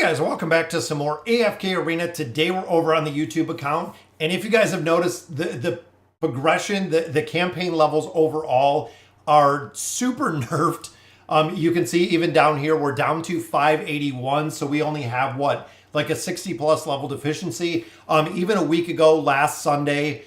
Guys, welcome back to some more AFK Arena. Today we're over on the YouTube account, and if you guys have noticed, the progression, the campaign levels overall are super nerfed. You can see even down here, we're down to 581, so we only have what, like a 60 plus level deficiency. Even a week ago, last Sunday,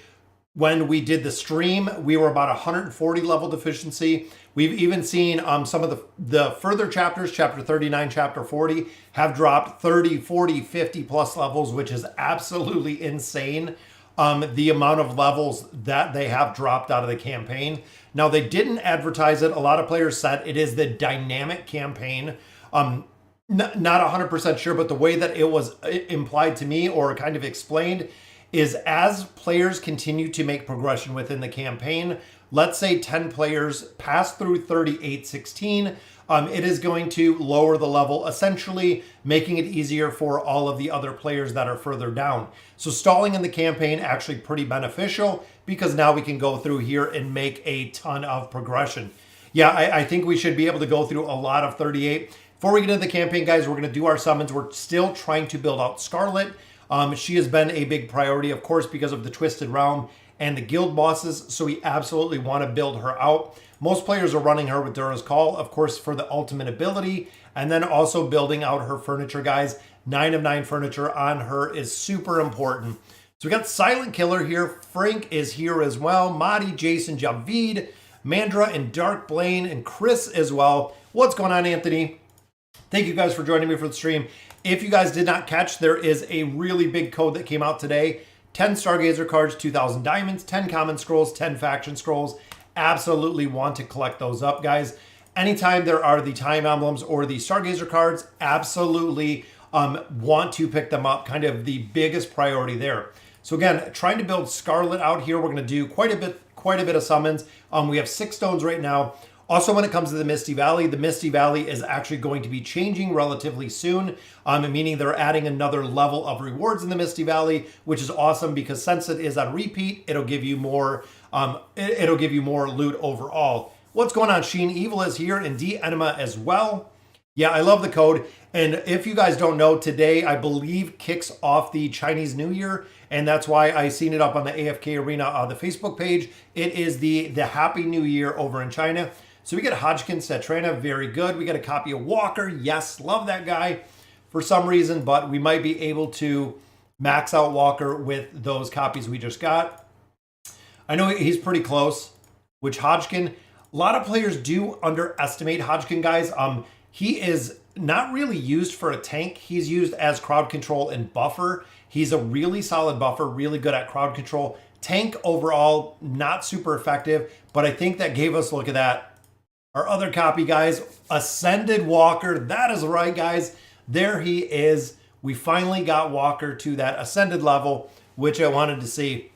when we did the stream, we were about 140 level deficiency. We've even seen some of the further chapters, chapter 39, chapter 40, have dropped 30, 40, 50 plus levels, which is absolutely insane. The amount of levels that they have dropped out of the campaign. Now, they didn't advertise it. A lot of players said it is the dynamic campaign. Not 100% sure, but the way that it was implied to me or kind of explained is as players continue to make progression within the campaign, let's say 10 players pass through 3816, it is going to lower the level, essentially making it easier for all of the other players that are further down. So stalling in the campaign actually pretty beneficial because now we can go through here and make a ton of progression. Yeah, I think we should be able to go through a lot of 38. Before we get into the campaign, guys, we're going to do our summons. We're still trying to build out Scarlet. She has been a big priority, of course, because of the Twisted Realm and the guild bosses, so we absolutely want to build her out. Most players are running her with Dura's Call, of course, for the ultimate ability, and then also building out her furniture, guys. 9 of 9 furniture on her is super important. So we got Silent Killer here. Frank is here as well. Madi, Jason, Javid, Mandra, and Dark Blaine, and Chris as well. What's going on, Anthony? Thank you guys for joining me for the stream. If you guys did not catch, there is a really big code that came out today. 10 Stargazer cards, 2,000 diamonds, 10 common scrolls, 10 faction scrolls. Absolutely want to collect those up, guys. Anytime there are the time emblems or the Stargazer cards, absolutely want to pick them up. Kind of the biggest priority there. So again, trying to build Scarlet out here. We're going to do quite a bit of summons. We have 6 stones right now. Also, when it comes to the Misty Valley is actually going to be changing relatively soon, meaning they're adding another level of rewards in the Misty Valley, which is awesome because since it is on repeat, it'll give you more. It'll give you more loot overall. What's going on? Sheen Evil is here and D Enema as well. Yeah, I love the code. And if you guys don't know, today I believe kicks off the Chinese New Year, and that's why I seen it up on the AFK Arena the Facebook page. It is the Happy New Year over in China. So we get Hodgkin, Satrana, very good. We get a copy of Walker. Yes, love that guy for some reason, but we might be able to max out Walker with those copies we just got. I know he's pretty close, which Hodgkin, a lot of players do underestimate Hodgkin, guys. He is not really used for a tank. He's used as crowd control and buffer. He's a really solid buffer, really good at crowd control. Tank overall, not super effective, but I think that gave us, look at that, our other copy, guys, Ascended Walker. That is right, guys. There he is. We finally got Walker to that Ascended level, which I wanted to see.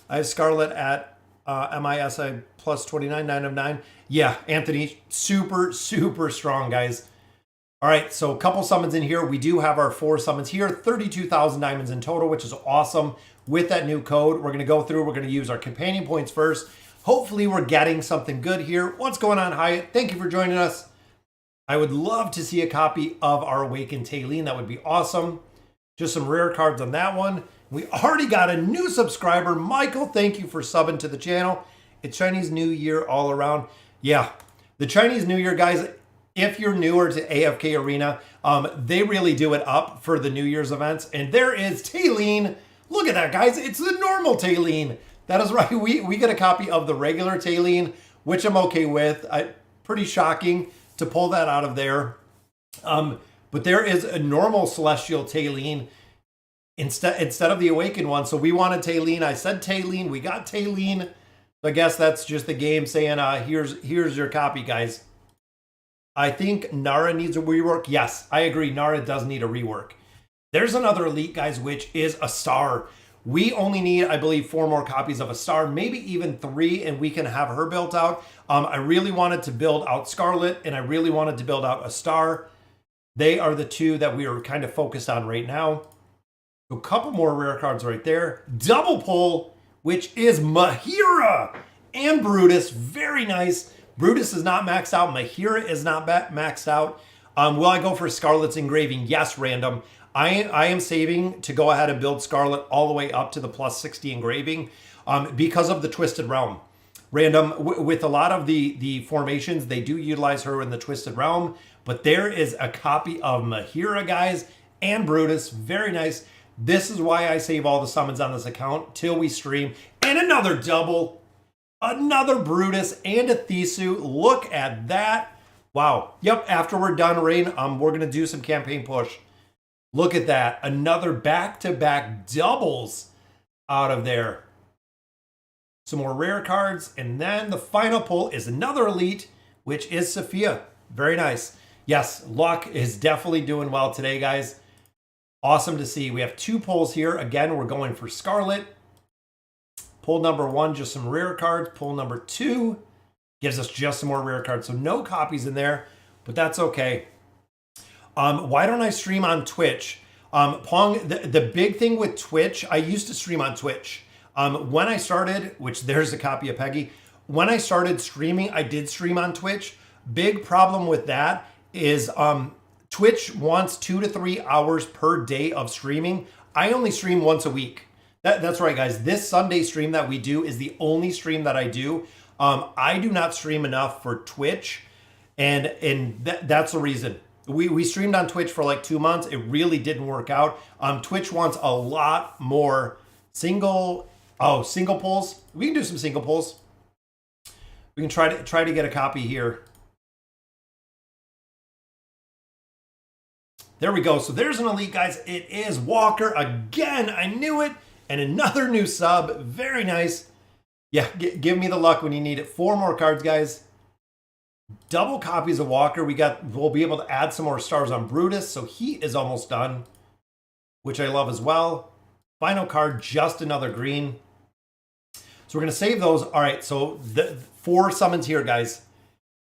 I have Scarlet at MISI plus 29, 9 of 9. Yeah, Anthony, super, super strong, guys. All right, so a couple summons in here. We do have our 4 summons here, 32,000 diamonds in total, which is awesome. With that new code, we're going to go through. We're going to use our companion points first. Hopefully we're getting something good here. What's going on, Hyatt? Thank you for joining us. I would love to see a copy of our Awakened Taylene. That would be awesome. Just some rare cards on that one. We already got a new subscriber. Michael, thank you for subbing to the channel. It's Chinese New Year all around. Yeah, the Chinese New Year, guys, if you're newer to AFK Arena, they really do it up for the New Year's events. And there is Taylene. Look at that, guys. It's the normal Taylene. That is right. We get a copy of the regular Taylene, which I'm okay with. Pretty shocking to pull that out of there. But there is a normal Celestial Taylene instead of the Awakened one. So we wanted Taylene. I said Taylene. We got Taylene. I guess that's just the game saying, here's your copy, guys. I think Nara needs a rework. Yes, I agree. Nara does need a rework. There's another elite, guys, which is Astar. We only need, I believe, 4 more copies of Astar, maybe even 3, and we can have her built out. I really wanted to build out Scarlet, and I really wanted to build out Astar. They are the 2 that we are kind of focused on right now. A couple more rare cards right there. Double pull, which is Mahira and Brutus. Very nice. Brutus is not maxed out. Mahira is not maxed out. Will I go for Scarlet's engraving? Yes, random. I am saving to go ahead and build Scarlet all the way up to the plus 60 engraving because of the Twisted Realm. Random, with a lot of the formations, they do utilize her in the Twisted Realm, but there is a copy of Mahira, guys, and Brutus. Very nice. This is why I save all the summons on this account till we stream. And another double. Another Brutus and a Thisu. Look at that. Wow. Yep, after we're done, Rain, we're going to do some campaign push. Look at that. Another back-to-back doubles out of there. Some more rare cards. And then the final pull is another elite, which is Sophia. Very nice. Yes, luck is definitely doing well today, guys. Awesome to see. We have 2 pulls here. Again, we're going for Scarlet. Pull number 1, just some rare cards. Pull number 2 gives us just some more rare cards. So no copies in there, but that's okay. Why don't I stream on Twitch? Pong, the big thing with Twitch, I used to stream on Twitch. When I started, which there's a copy of Peggy. When I started streaming, I did stream on Twitch. Big problem with that is Twitch wants 2 to 3 hours per day of streaming. I only stream once a week. That's right, guys. This Sunday stream that we do is the only stream that I do. I do not stream enough for Twitch, and that's the reason. We streamed on Twitch for like 2 months. It really didn't work out. Twitch wants a lot more single pulls. We can do some single pulls. We can try to get a copy here. There we go. So there's an elite, guys. It is Walker again. I knew it. And another new sub. Very nice. Yeah, give me the luck when you need it. 4 more cards, guys. Double copies of Walker. We'll be able to add some more stars on Brutus. So he is almost done, which I love as well. Final card, just another green. So we're going to save those. All right, so the 4 summons here, guys.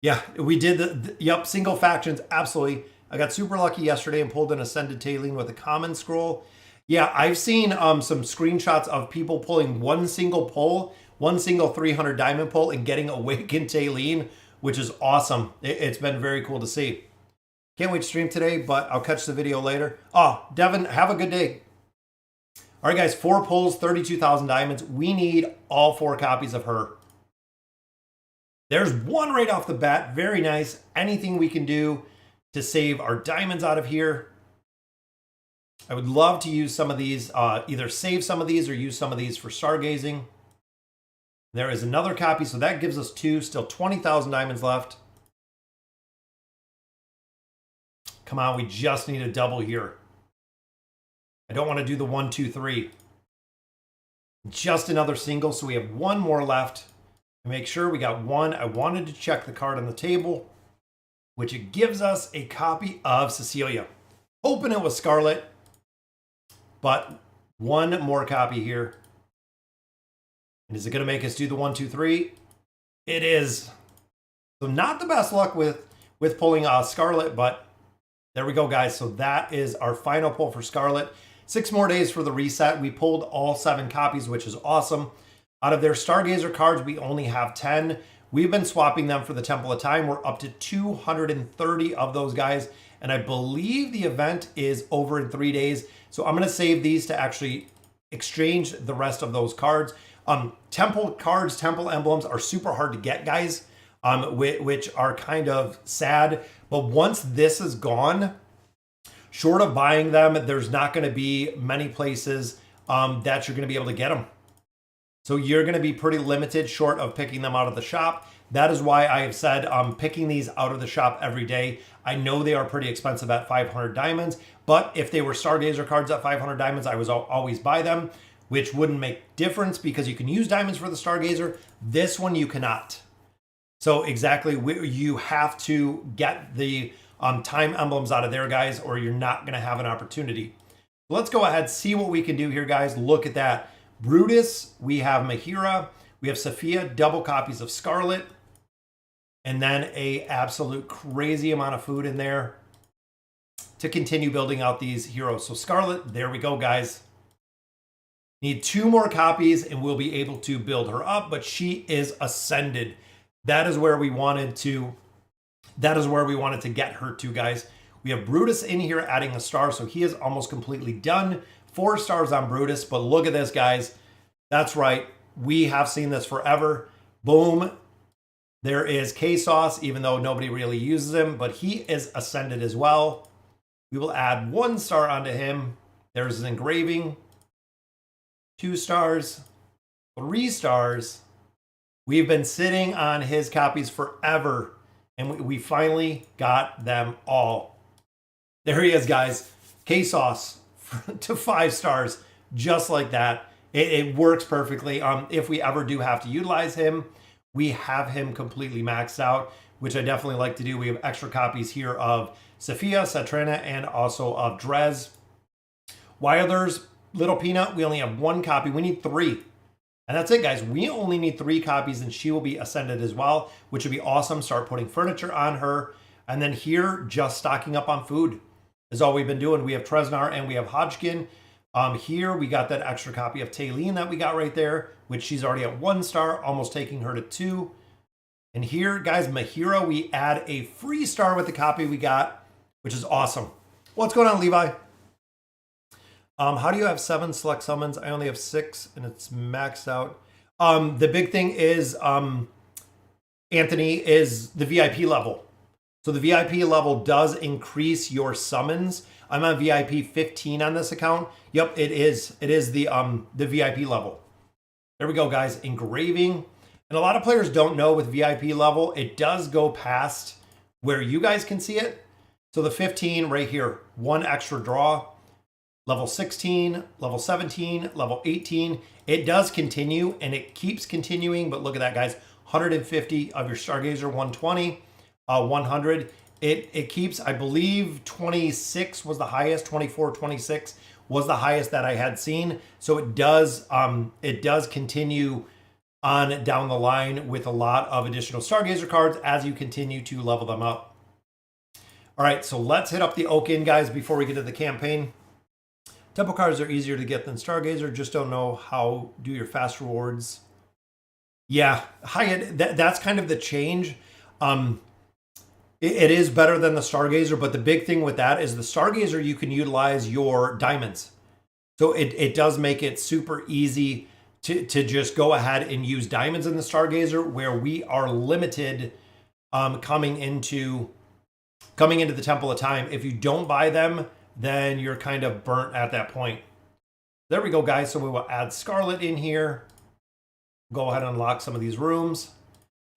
Yeah, we did yep, single factions. Absolutely. I got super lucky yesterday and pulled an Ascended Tailene with a common scroll. Yeah, I've seen some screenshots of people pulling one single pull, one single 300 diamond pull and getting Awakened Tailene, which is awesome. It's been very cool to see. Can't wait to stream today, but I'll catch the video later. Oh, Devin, have a good day. All right, guys, 4 pulls, 32,000 diamonds. We need all 4 copies of her. There's 1 right off the bat. Very nice. Anything we can do to save our diamonds out of here. I would love to use some of these, either save some of these or use some of these for Stargazing. There is another copy, so that gives us 2, still 20,000 diamonds left. Come on, we just need a double here. I don't want to do the 1, 2, 3. Just another single, so we have 1 more left. To make sure we got 1, I wanted to check the card on the table, which it gives us a copy of Cecilia. Hoping it was Scarlet, but 1 more copy here. And is it going to make us do the 1, 2, 3? It is. So not the best luck with pulling Scarlet, but there we go, guys. So that is our final pull for Scarlet. 6 more days for the reset. We pulled all 7 copies, which is awesome. Out of their Stargazer cards, we only have 10. We've been swapping them for the Temple of Time. We're up to 230 of those guys. And I believe the event is over in 3 days. So I'm going to save these to actually exchange the rest of those cards. Temple cards, temple emblems are super hard to get, guys, which are kind of sad. But once this is gone, short of buying them, there's not going to be many places that you're going to be able to get them. So you're going to be pretty limited short of picking them out of the shop. That is why I have said picking these out of the shop every day. I know they are pretty expensive at 500 diamonds, but if they were Stargazer cards at 500 diamonds, I was always buy them, which wouldn't make difference because you can use diamonds for the Stargazer. This one you cannot. So exactly, you have to get the time emblems out of there, guys, or you're not going to have an opportunity. Let's go ahead, see what we can do here, guys. Look at that. Brutus, we have Mahira, we have Sophia, double copies of Scarlet, and then a absolute crazy amount of food in there to continue building out these heroes. So Scarlet, there we go, guys. Need 2 more copies and we'll be able to build her up, but she is ascended. That is where we wanted to That is where we wanted to get her to, guys. We have Brutus in here adding a star, so he is almost completely done. 4 stars on Brutus, but look at this, guys. That's right. We have seen this forever. Boom. There is K-Sauce, even though nobody really uses him, but he is ascended as well. We will add 1 star onto him. There's his engraving. 2 stars. 3 stars. We've been sitting on his copies forever, and we finally got them all. There he is, guys. K-Sauce to 5 stars, just like that. It works perfectly. If we ever do have to utilize him, we have him completely maxed out, which I definitely like to do. We have extra copies here of Sophia, Satrina, and also of Drez. Wilders, Little Peanut, we only have 1 copy. We need 3. And that's it, guys. We only need 3 copies, and she will be ascended as well, which would be awesome. Start putting furniture on her. And then here, just stocking up on food is all we've been doing. We have Tresnar and we have Hodgkin. Here, we got that extra copy of Taylene that we got right there, which she's already at 1 star, almost taking her to 2. And here, guys, Mahira, we add a free star with the copy we got, which is awesome. What's going on, Levi? How do you have 7 select summons? I only have 6, and it's maxed out. The big thing is, Anthony, is the VIP level. So the VIP level does increase your summons. I'm on VIP 15 on this account. Yep, it is. It is the VIP level. There we go, guys. Engraving. And a lot of players don't know with VIP level, it does go past where you guys can see it. So the 15 right here, 1 extra draw. Level 16, level 17, level 18. It does continue, and it keeps continuing. But look at that, guys. 150 of your Stargazer, 120. 100. It keeps, I believe 26 was the highest, 24, 26 was the highest that I had seen. So it does continue on down the line with a lot of additional Stargazer cards as you continue to level them up. All right, so let's hit up the Oaken, guys, before we get to the campaign. Temple cards are easier to get than Stargazer. Just don't know how do your fast rewards. Yeah, that's kind of the change. It is better than the Stargazer, but the big thing with that is the Stargazer, you can utilize your diamonds. So it does make it super easy to just go ahead and use diamonds in the Stargazer, where we are limited coming into the Temple of Time. If you don't buy them, then you're kind of burnt at that point. There we go, guys. So we will add Scarlet in here. Go ahead and unlock some of these rooms.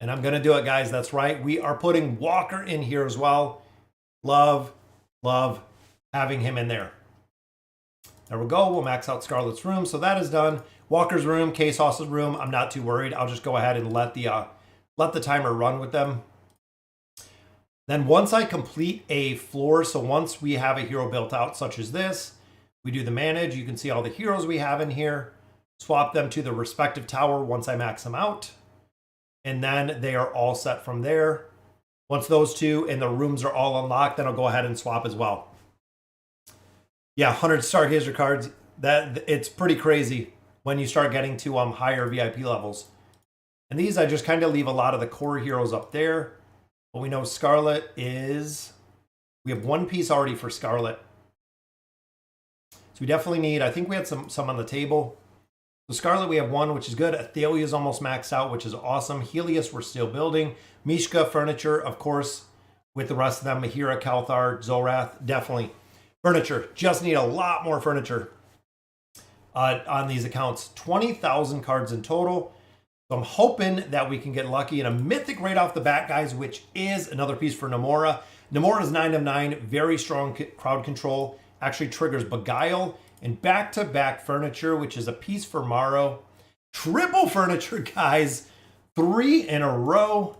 And I'm going to do it, guys. That's right. We are putting Walker in here as well. Love having him in there. There we go. We'll max out Scarlet's room. So that is done. Walker's room, K-Sauce's room. I'm not too worried. I'll just go ahead and let the timer run with them. Then once I complete a floor, so once we have a hero built out such as this, we do the manage. You can see all the heroes we have in here. Swap them to the respective tower once I max them out. And then they are all set from there. Once those two and the rooms are all unlocked, then I'll go ahead and swap as well. Yeah, 100 Stargazer cards. It's pretty crazy when you start getting to higher VIP levels. And these I just kind of leave a lot of the core heroes up there. But we know Scarlet is... We have 1 piece already for Scarlet. So we definitely need... I think we had some on the table. So Scarlet, we have 1, which is good. Athalia is almost maxed out, which is awesome. Helios, we're still building. Mishka, Furniture, of course, with the rest of them. Mahira, Kalthar, Zolrath, definitely. Furniture, just need a lot more furniture on these accounts. 20,000 cards in total. So I'm hoping that we can get lucky in a mythic right off the bat, guys, which is another piece for Namora. Namora is 9 of 9, very strong crowd control. Actually triggers Beguile. And back-to-back Furniture, which is a piece for Morrow. Triple Furniture, guys. 3 in a row,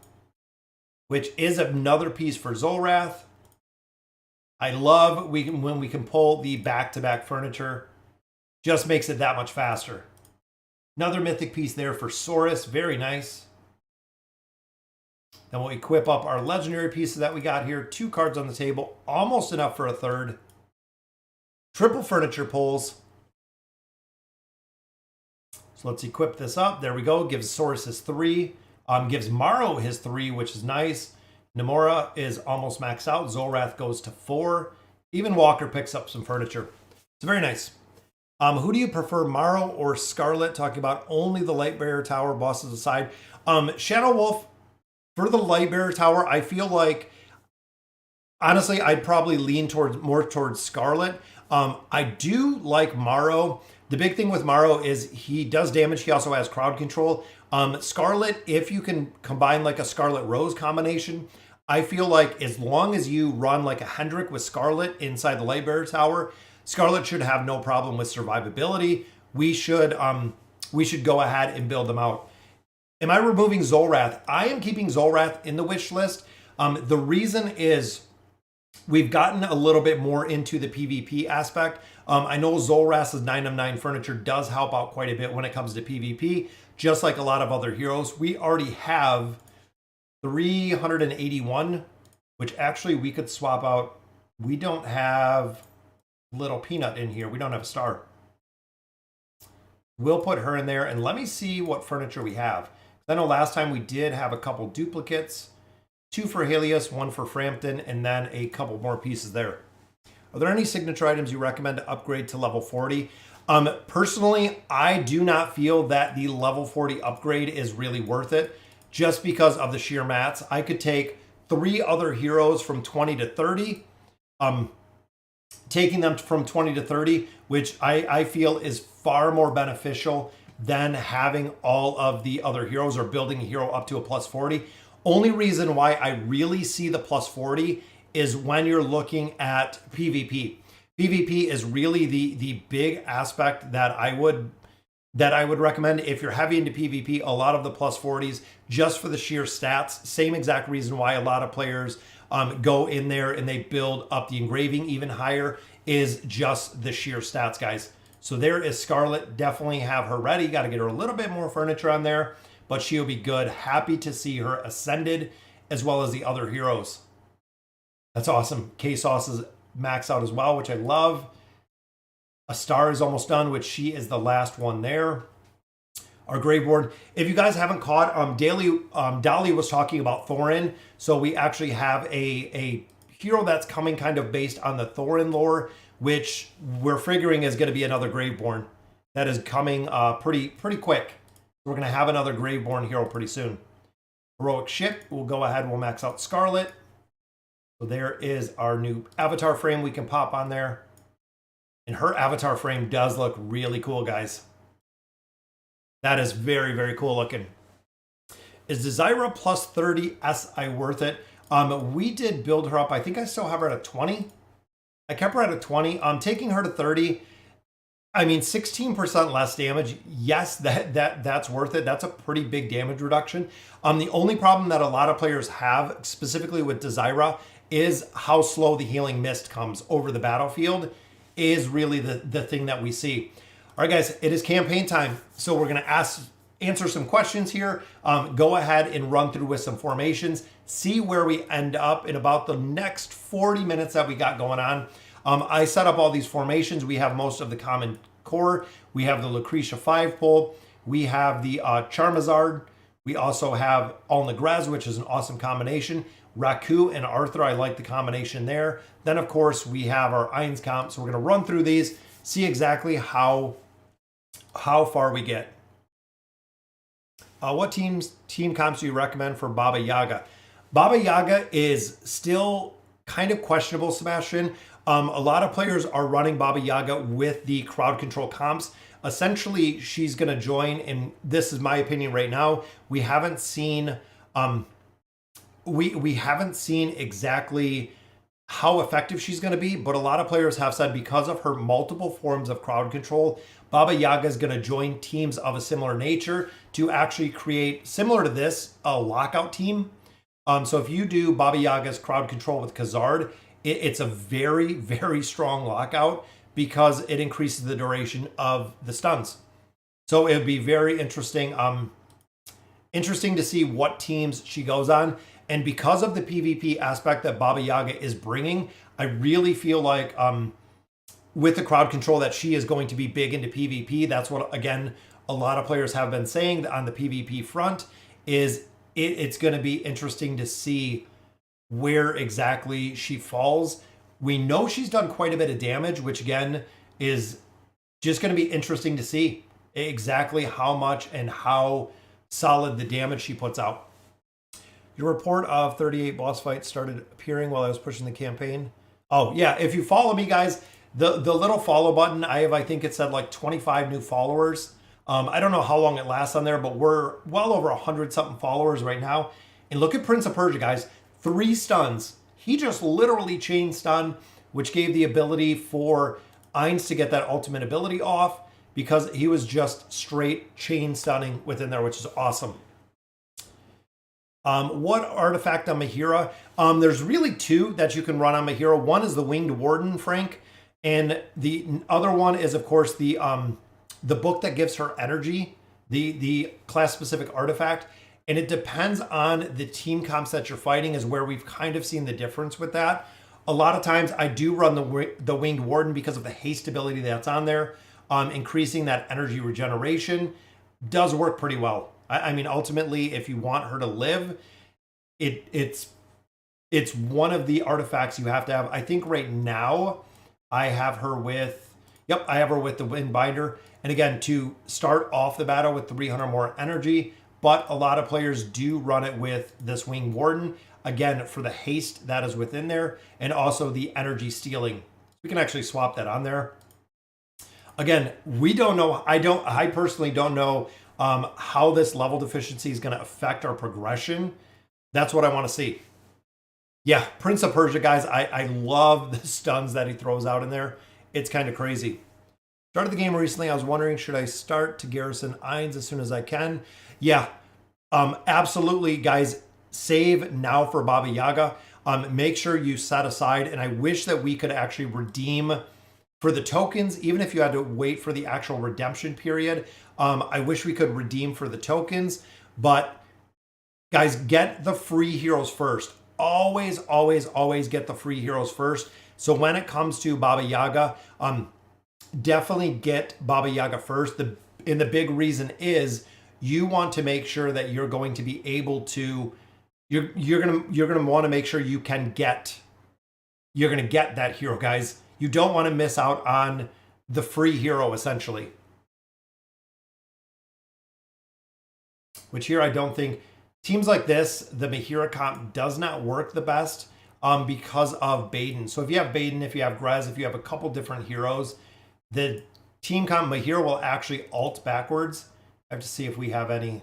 which is another piece for Zolrath. I love when we can pull the back-to-back Furniture. Just makes it that much faster. Another mythic piece there for Saurus. Very nice. Then we'll equip up our legendary pieces that we got here. 2 cards on the table. Almost enough for a third. Triple Furniture pulls. So let's equip this up. There we go. Gives Saurus his 3. Gives Morrow his 3, which is nice. Namora is almost maxed out. Zolrath goes to 4. Even Walker picks up some furniture. It's very nice. Who do you prefer, Morrow or Scarlet? Talking about only the Lightbearer Tower, bosses aside. Shadow Wolf, for the Lightbearer Tower, I feel like, honestly, I'd probably lean more towards Scarlet. I do like Morrow. The big thing with Morrow is he does damage. He also has crowd control. Scarlet, if you can combine like a Scarlet Rose combination, I feel like as long as you run like a Hendrik with Scarlet inside the Lightbearer Tower, Scarlet should have no problem with survivability. We should go ahead and build them out. Am I removing Zolrath? I am keeping Zolrath in the wish list. The reason is we've gotten a little bit more into the PvP aspect. I know Zolrath's 9 of 9 furniture does help out quite a bit when it comes to PvP, just like a lot of other heroes. We already have 381, which actually we could swap out. We don't have Little Peanut in here. We don't have a star. We'll put her in there, and let me see what furniture we have. I know last time we did have a couple duplicates, 2 for Helios, 1 for Frampton, and then a couple more pieces there. Are there any signature items you recommend to upgrade to level 40? Personally, I do not feel that the level 40 upgrade is really worth it just because of the sheer mats. I could take 3 other heroes from 20 to 30, taking them from 20 to 30, which I feel is far more beneficial than having all of the other heroes or building a hero up to a plus 40. Only reason why I really see the plus 40 is when you're looking at PvP. PvP is really the big aspect that I would recommend. If you're heavy into PvP, a lot of the plus 40s just for the sheer stats. Same exact reason why a lot of players go in there and they build up the engraving even higher is just the sheer stats, guys. So there is Scarlet. Definitely have her ready. Got to get her a little bit more furniture on there, but she'll be good. Happy to see her ascended as well as the other heroes. That's awesome. K-Sauce is maxed out as well, which I love. Astar is almost done, which she is the last one there. Our grave board. If you guys haven't caught, Dolly was talking about Thorin. So we actually have a hero that's coming kind of based on the Thorin lore, which we're figuring is going to be another Graveborn that is coming pretty quick. We're going to have another Graveborn hero pretty soon. Heroic Ship, we'll go ahead, we'll max out Scarlet. So there is our new avatar frame we can pop on there. And her avatar frame does look really cool, guys. That is very, very cool looking. Is Desira plus 30 SI worth it? We did build her up. I think I still have her at a 20. I kept her at a 20. Taking her to 30. I mean, 16% less damage. Yes, that's worth it. That's a pretty big damage reduction. The only problem that a lot of players have, specifically with Desira, is how slow the healing mist comes over the battlefield is really the thing that we see. All right, guys, it is campaign time. So we're going to answer some questions here. Go ahead and run through with some formations. See where we end up in about the next 40 minutes that we got going on. I set up all these formations. We have most of the common core. We have the Lucretia 5-pole. We have the Charmazard. We also have Alnagrez, which is an awesome combination. Raku and Arthur, I like the combination there. Then, of course, we have our Einskamp. So we're going to run through these, see exactly how far we get. What team comps do you recommend for Baba Yaga? Baba Yaga is still kind of questionable, Sebastian. A lot of players are running Baba Yaga with the crowd control comps. Essentially, she's going to join, and this is my opinion right now. We haven't seen we haven't seen exactly how effective she's going to be, but a lot of players have said because of her multiple forms of crowd control, Baba Yaga is going to join teams of a similar nature to actually create, similar to this, a lockout team. So if you do Baba Yaga's crowd control with Khazard, it's a very, very strong lockout because it increases the duration of the stuns. So it would be very interesting. Interesting to see what teams she goes on. And because of the PvP aspect that Baba Yaga is bringing, I really feel like with the crowd control that she is going to be big into PvP. That's what, again, a lot of players have been saying on the PvP front is it's going to be interesting to see where exactly she falls. We know she's done quite a bit of damage, which again is just going to be interesting to see exactly how much and how solid the damage she puts out. Your report of 38 boss fights started appearing while I was pushing the campaign. Oh, yeah. If you follow me, guys, the little follow button, I think it said like 25 new followers. I don't know how long it lasts on there, but we're well over 100-something followers right now. And look at Prince of Persia, guys. 3 stuns. He just literally chain stun, which gave the ability for Ainz to get that ultimate ability off because he was just straight chain stunning within there, which is awesome. What artifact on Mahira? There's really 2 that you can run on Mahira. One is the Winged Warden, Frank, and the other one is, of course, the book that gives her energy, the class-specific artifact. And it depends on the team comps that you're fighting is where we've kind of seen the difference with that. A lot of times I do run the Winged Warden because of the haste ability that's on there. Increasing that energy regeneration does work pretty well. I mean, ultimately, if you want her to live, it's one of the artifacts you have to have. I think right now I have her with, I have her with the Windbinder. And again, to start off the battle with 300 more energy, but a lot of players do run it with this Winged Warden. Again, for the haste that is within there, and also the energy stealing. We can actually swap that on there. Again, we don't know. I personally don't know how this level deficiency is going to affect our progression. That's what I want to see. Yeah, Prince of Persia, guys. I love the stuns that he throws out in there. It's kind of crazy. Started the game recently. I was wondering, should I start to Garrison Ainz as soon as I can? Yeah, absolutely, guys. Save now for Baba Yaga. Make sure you set aside, and I wish that we could actually redeem for the tokens, even if you had to wait for the actual redemption period. I wish we could redeem for the tokens, but guys, get the free heroes first. Always, always, always get the free heroes first. So when it comes to Baba Yaga, definitely get Baba Yaga first. And the big reason is you want to make sure that you're going to be able to, you're gonna want to make sure you're gonna get that hero, guys. You don't want to miss out on the free hero, essentially. Which here I don't think, teams like this, the Mahira comp does not work the best because of Baden. So if you have Baden, if you have Grez, if you have a couple different heroes, the team comp Mahira will actually alt backwards. I have to see if we have any.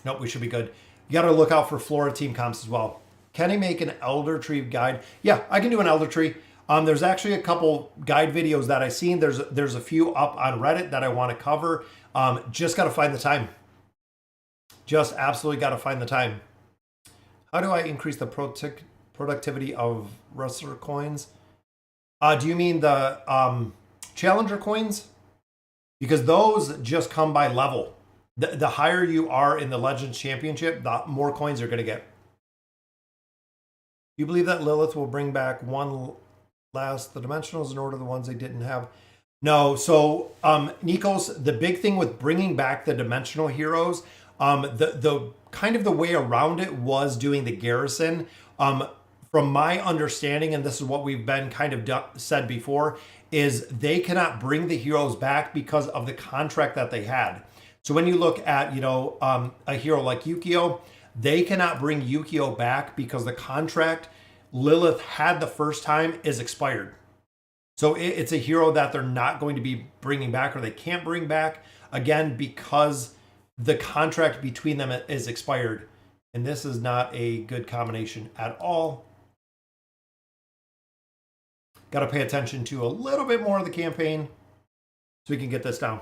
Nope, we should be good. You got to look out for Flora team comps as well. Can he make an Elder Tree guide? Yeah, I can do an Elder Tree. There's actually a couple guide videos that I've seen. There's a few up on Reddit that I want to cover. Just got to find the time. Just absolutely got to find the time. How do I increase the productivity of wrestler coins? Do you mean the challenger coins? Because those just come by level. The higher you are in the Legends Championship, the more coins you're going to get. Do you believe that Lilith will bring back the dimensionals in order the ones they didn't have? No. So, Nikos, the big thing with bringing back the dimensional heroes, the kind of the way around it was doing the Garrison. From my understanding, and this is what we've been kind of said before, is they cannot bring the heroes back because of the contract that they had. So when you look at, a hero like Yukio, they cannot bring Yukio back because the contract Lilith had the first time is expired. So it's a hero that they're not going to be bringing back, or they can't bring back, again, because the contract between them is expired. And this is not a good combination at all. Got to pay attention to a little bit more of the campaign so we can get this down.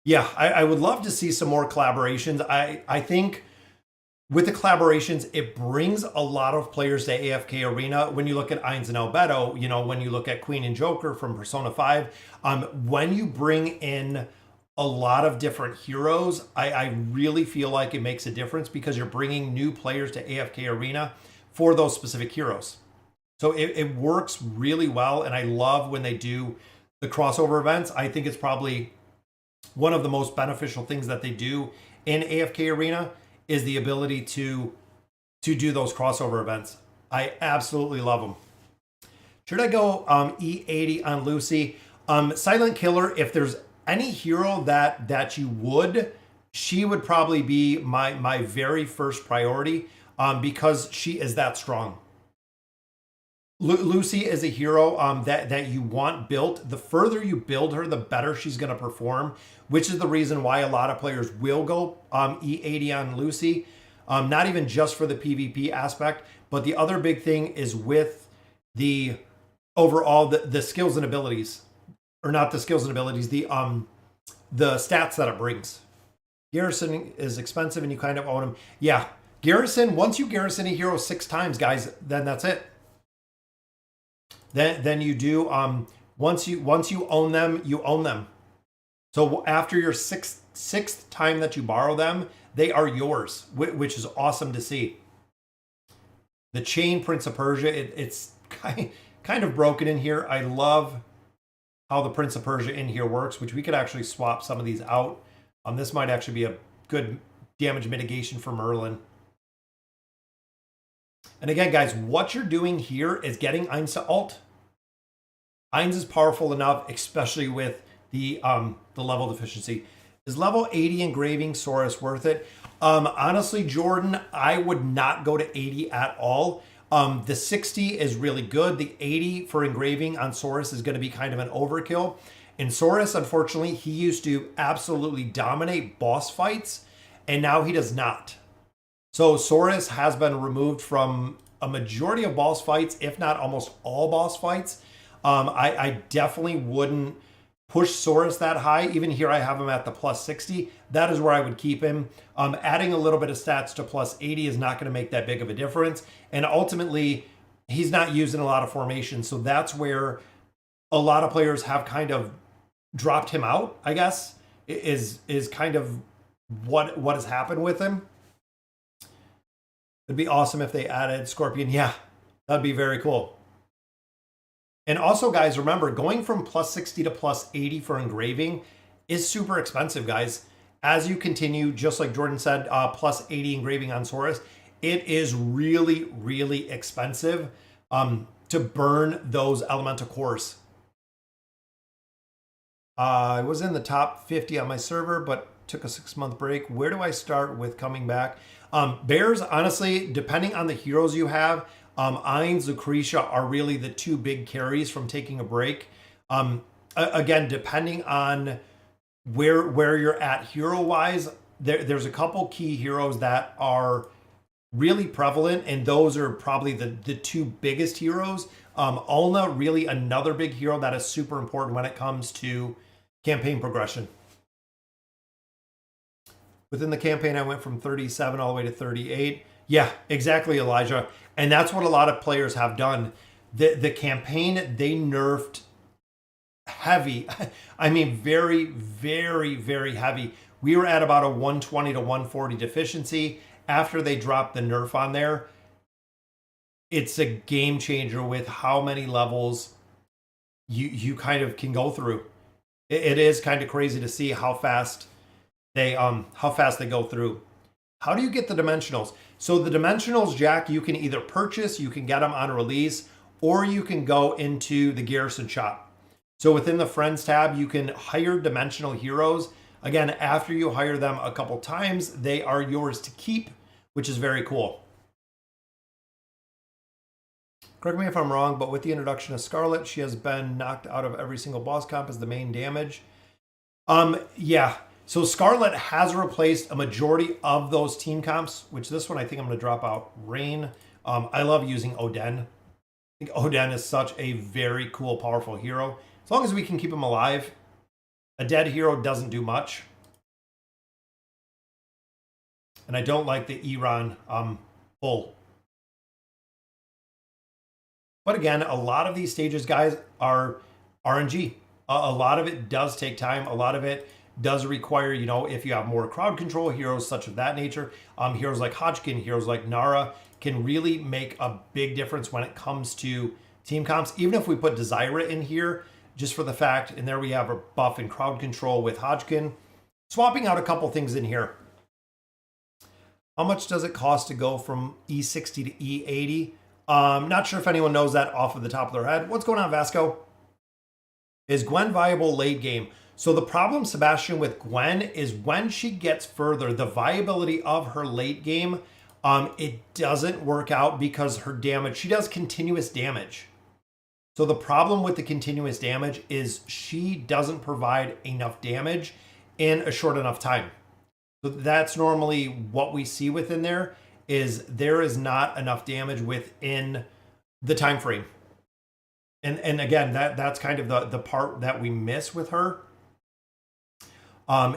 Yeah, I would love to see some more collaborations. I think with the collaborations, it brings a lot of players to AFK Arena. When you look at Ainz and Albedo, when you look at Queen and Joker from Persona 5, when you bring in a lot of different heroes, I really feel like it makes a difference because you're bringing new players to AFK Arena for those specific heroes. So it works really well, and I love when they do the crossover events. I think it's probably one of the most beneficial things that they do in AFK Arena is the ability to to do those crossover events. I absolutely love them. Should I go E80 on Lucy? Silent Killer, if there's any hero that you would, she would probably be my very first priority because she is that strong. Lucy is a hero that you want built. The further you build her, the better she's going to perform, which is the reason why a lot of players will go E80 on Lucy. Not even just for the PvP aspect, but the other big thing is with the overall the skills and abilities, or not the skills and abilities, the stats that it brings. Garrison is expensive and you kind of own him. Yeah, Garrison, once you Garrison a hero 6 times, guys, then that's it. Then you do once you own them, you own them. So after your sixth time that you borrow them, they are yours, which is awesome to see. The chain Prince of Persia, it's kind of broken in here. I love how the Prince of Persia in here works, which we could actually swap some of these out. This might actually be a good damage mitigation for Merlin. And again, guys, what you're doing here is getting Ainz to ult. Ainz is powerful enough, especially with the level deficiency. Is level 80 engraving Saurus worth it? Honestly, Jordan, I would not go to 80 at all. The 60 is really good. The 80 for engraving on Saurus is going to be kind of an overkill. In Saurus, unfortunately, he used to absolutely dominate boss fights, and now he does not. So Saurus has been removed from a majority of boss fights, if not almost all boss fights. I definitely wouldn't push Saurus that high. Even here, I have him at the plus 60. That is where I would keep him. Adding a little bit of stats to plus 80 is not going to make that big of a difference. And ultimately, he's not used in a lot of formations. So that's where a lot of players have kind of dropped him out, I guess, is kind of what has happened with him. It'd be awesome if they added Scorpion. Yeah, that'd be very cool. And also, guys, remember, going from plus 60 to plus 80 for engraving is super expensive, guys. As you continue, just like Jordan said, plus 80 engraving on Saurus, it is really, really expensive to burn those elemental cores. I was in the top 50 on my server, but took a 6-month break. Where do I start with coming back? Bears, honestly, depending on the heroes you have, Ainz, Lucretia are really the 2 big carries from taking a break. Again, depending on where you're at hero-wise, there's a couple key heroes that are really prevalent, and those are probably the 2 biggest heroes. Ulna, really another big hero that is super important when it comes to campaign progression. Within the campaign, I went from 37 all the way to 38. Yeah, exactly, Elijah. And that's what a lot of players have done. The campaign, they nerfed heavy. I mean, very, very, very heavy. We were at about a 120 to 140 deficiency. After they dropped the nerf on there, it's a game changer with how many levels you kind of can go through. It is kind of crazy to see how fast they go through. How do you get the dimensionals? So the dimensionals, Jack, you can either purchase, you can get them on release, or you can go into the Garrison shop. So within the Friends tab, you can hire dimensional heroes. Again, after you hire them a couple times, they are yours to keep, which is very cool. Correct me if I'm wrong, but with the introduction of Scarlet, she has been knocked out of every single boss comp as the main damage. Yeah. So Scarlet has replaced a majority of those team comps, which this one I think I'm going to drop out. Rain. I love using Oden. I think Oden is such a very cool, powerful hero. As long as we can keep him alive. A dead hero doesn't do much. And I don't like the Iran pull. But again, a lot of these stages, guys, are RNG. A lot of it does take time. A lot of it does require, you know, if you have more crowd control, heroes such of that nature, heroes like Hodgkin, heroes like Nara can really make a big difference when it comes to team comps. Even if we put Desira in here, just for the fact, and there we have a buff and crowd control with Hodgkin. Swapping out a couple things in here. How much does it cost to go from E60 to E80? Not sure if anyone knows that off of the top of their head. What's going on, Vasco? Is Gwen viable late game? So the problem, Sebastian, with Gwen is when she gets further, the viability of her late game, it doesn't work out because her damage, she does continuous damage. So the problem with the continuous damage is she doesn't provide enough damage in a short enough time. So that's normally what we see within there is not enough damage within the time frame. And again, that's kind of the part that we miss with her.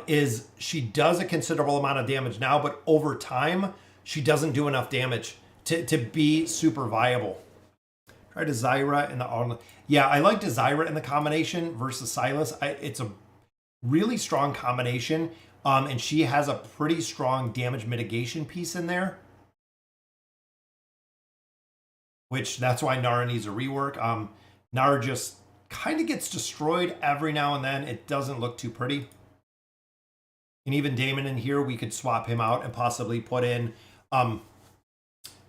Is she does a considerable amount of damage now, but over time, she doesn't do enough damage to be super viable. Try Desira in the... Yeah, I like Desira in the combination versus Silas. It's a really strong combination, and she has a pretty strong damage mitigation piece in there. Which, that's why Nara needs a rework. Nara just kind of gets destroyed every now and then. It doesn't look too pretty. And even Damon in here, we could swap him out and possibly put in...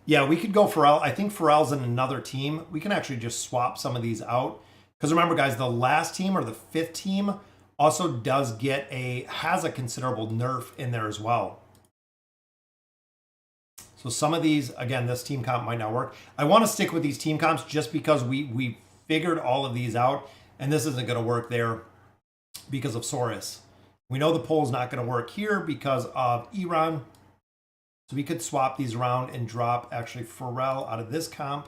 yeah, we could go Pharrell. I think Pharrell's in another team. We can actually just swap some of these out. Because remember, guys, the last team or the 5th team also does has a considerable nerf in there as well. So some of these, again, this team comp might not work. I want to stick with these team comps just because we figured all of these out. And this isn't going to work there because of Saurus. We know the poll's not going to work here because of Iran. So we could swap these around and drop actually Pharrell out of this comp.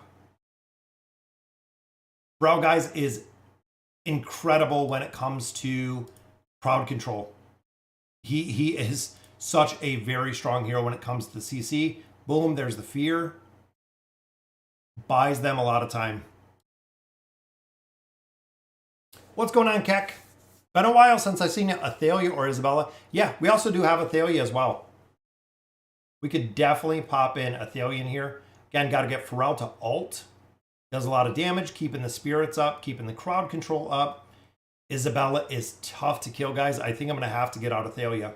Pharrell, guys, is incredible when it comes to crowd control. He is such a very strong hero when it comes to the CC. Boom, there's the fear. Buys them a lot of time. What's going on, Keck? Been a while since I've seen Athalia or Isabella. Yeah, we also do have Athalia as well. We could definitely pop in Athalia in here. Again, got to get Pharrell to ult. Does a lot of damage, keeping the spirits up, keeping the crowd control up. Isabella is tough to kill, guys. I think I'm going to have to get out Athalia.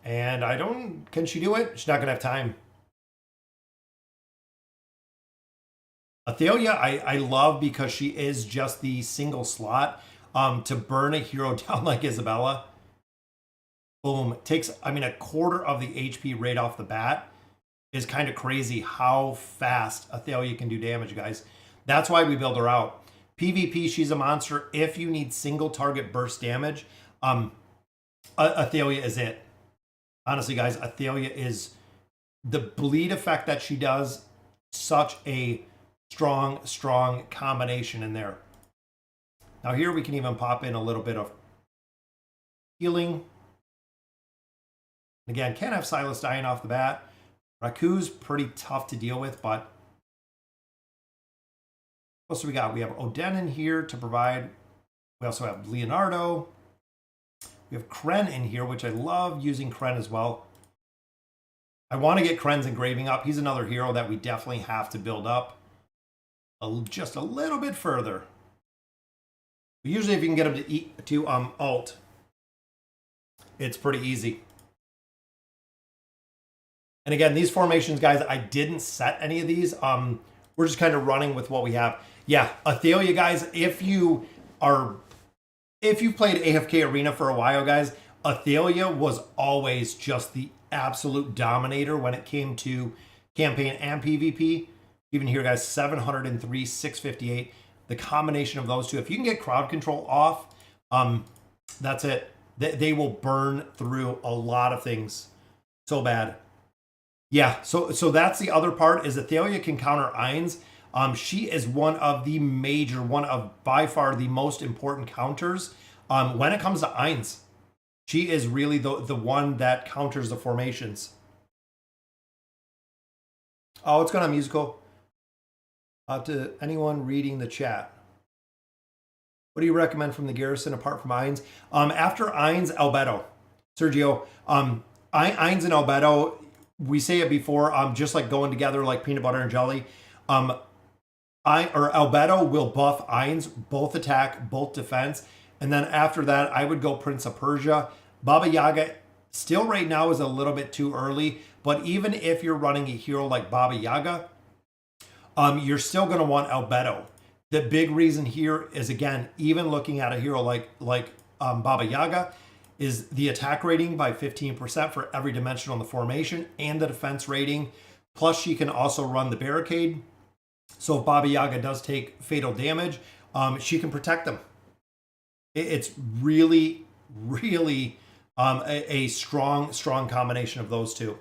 And I don't... Can she do it? She's not going to have time. Athalia, I love because she is just the single slot. To burn a hero down like Isabella. Boom. Takes, I mean, a quarter of the HP right off the bat is kind of crazy how fast Athalia can do damage, guys. That's why we build her out. PvP, she's a monster. If you need single target burst damage, Athalia is it. Honestly, guys, Athalia is the bleed effect that she does. Such a strong combination in there. Now here we can even pop in a little bit of healing. Again, can't have Silas dying off the bat. Raku's pretty tough to deal with, but what else do we got? We have Oden in here to provide. We also have Leonardo. We have Kren in here, which I love using Kren as well. I want to get Kren's engraving up. He's another hero that we definitely have to build up just a little bit further. Usually if you can get him to ult, it's pretty easy. And again, these formations, guys, I didn't set any of these. We're just kind of running with what we have. Yeah, Athalia, guys, if you've played AFK Arena for a while, guys, Athalia was always just the absolute dominator when it came to campaign and PvP. Even here, guys, 703, 658. The combination of those two, if you can get crowd control off, that's it. They will burn through a lot of things so bad. Yeah, so that's the other part is Athalia can counter Ainz. She is one of by far the most important counters when it comes to Ainz. She is really the one that counters the formations. Oh, what's going on, musical? To anyone reading the chat, what do you recommend from the Garrison apart from Ainz? After Ainz, Albedo. Sergio, Ainz and Albedo, we say it before, just like going together like peanut butter and jelly. Albedo will buff Ainz, both attack, both defense, And then after that, I would go Prince of Persia. Baba Yaga still right now is a little bit too early, but even if you're running a hero like Baba Yaga, you're still going to want Albedo. The big reason here is, again, even looking at a hero like Baba Yaga, is the attack rating by 15% for every dimension on the formation and the defense rating. Plus, she can also run the barricade. So if Baba Yaga does take fatal damage, she can protect them. It's really, really a strong combination of those two.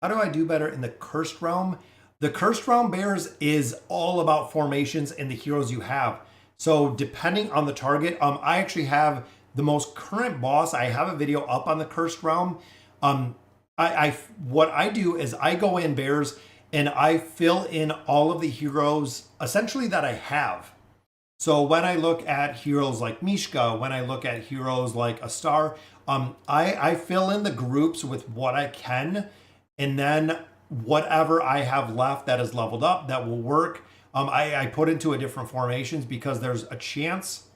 How do I do better in the Cursed Realm? The Cursed Realm Bears is all about formations and the heroes you have. So depending on the target, I actually have the most current boss. I have a video up on the Cursed Realm. What I do is I go in Bears and I fill in all of the heroes essentially that I have. So when I look at heroes like Mishka, when I look at heroes like Astar, I fill in the groups with what I can, and then whatever I have left that is leveled up that will work, I put into a different formations, because there's a chance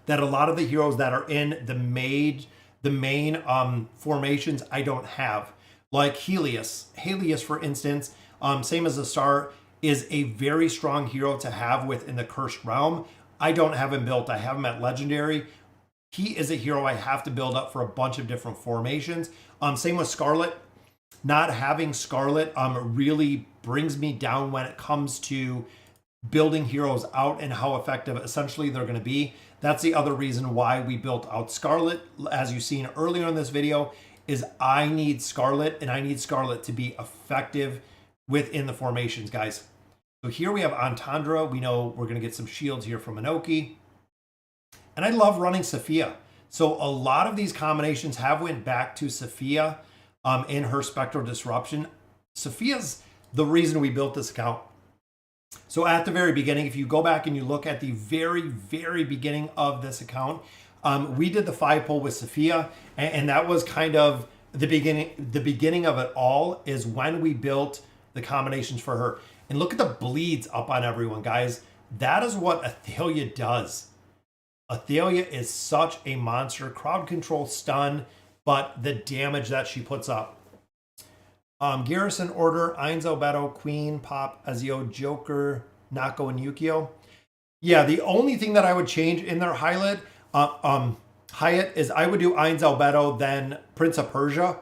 that a lot of the heroes that are in the main formations I don't have, like Helios, for instance, same as Astar, is a very strong hero to have within the Cursed Realm. I don't have him built. I have him at Legendary. He is a hero I have to build up for a bunch of different formations. Same with Scarlet. Not having Scarlet really brings me down when it comes to building heroes out and how effective essentially they're going to be. That's the other reason why we built out Scarlet. As you've seen earlier in this video, is I need Scarlet, and I need Scarlet to be effective within the formations, guys. So here we have Entendre. We know we're going to get some shields here from Inoki. And I love running Sophia. So a lot of these combinations have went back to Sophia in her Spectral Disruption. Sophia's the reason we built this account. So at the very beginning, if you go back and you look at the very, very beginning of this account, we did the 5-pull with Sophia, and that was kind of the beginning of it all, is when we built the combinations for her. And look at the bleeds up on everyone, guys. That is what Athalia does. Athalia is such a monster. Crowd control, stun, but the damage that she puts up. Garrison, Order, Ainz Albedo, Queen, Pop, Ezio, Joker, Nako, and Yukio. Yeah, the only thing that I would change in their Hyatt is I would do Ainz Albedo, then Prince of Persia.